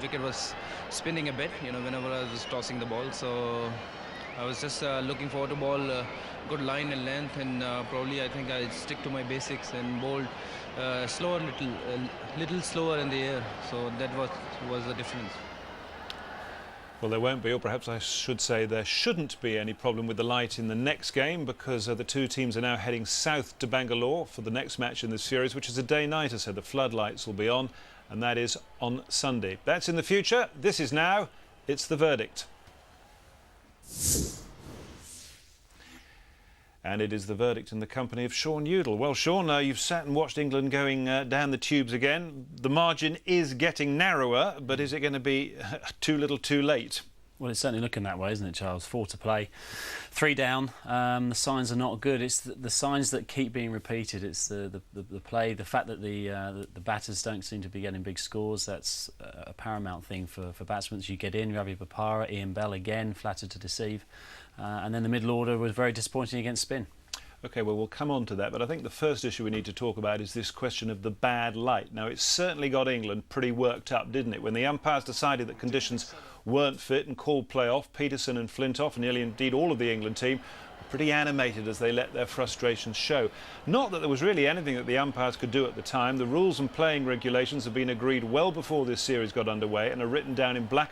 Wicket was spinning a bit, whenever I was tossing the ball. So I was just looking forward to bowl good line and length, and probably I think I'd stick to my basics and bowled slower, little slower in the air. So that was the difference. Well, there won't be, or perhaps I should say there shouldn't be any problem with the light in the next game, because the 2 teams are now heading south to Bangalore for the next match in this series, which is a day-nighter, so the floodlights will be on, and that is on Sunday. That's in the future. This is now. It's the verdict. And it is the verdict in the company of Sean Udall. Well, Sean, you've sat and watched England going down the tubes again. The margin is getting narrower, but is it going to be too little too late? Well, it's certainly looking that way, isn't it, Charles? 4 to play, 3 down. The signs are not good. It's the signs that keep being repeated. It's the play, the fact that the batters don't seem to be getting big scores. That's a paramount thing for batsmen. You get in, Ravi Bopara, Ian Bell again, flattered to deceive. And then the middle order was very disappointing against spin. OK, well, we'll come on to that, but I think the first issue we need to talk about is this question of the bad light. Now, it certainly got England pretty worked up, didn't it? When the umpires decided that conditions weren't fit and called play off, Peterson and Flintoff, nearly indeed all of the England team, were pretty animated as they let their frustrations show. Not that there was really anything that the umpires could do at the time. The rules and playing regulations have been agreed well before this series got underway and are written down in black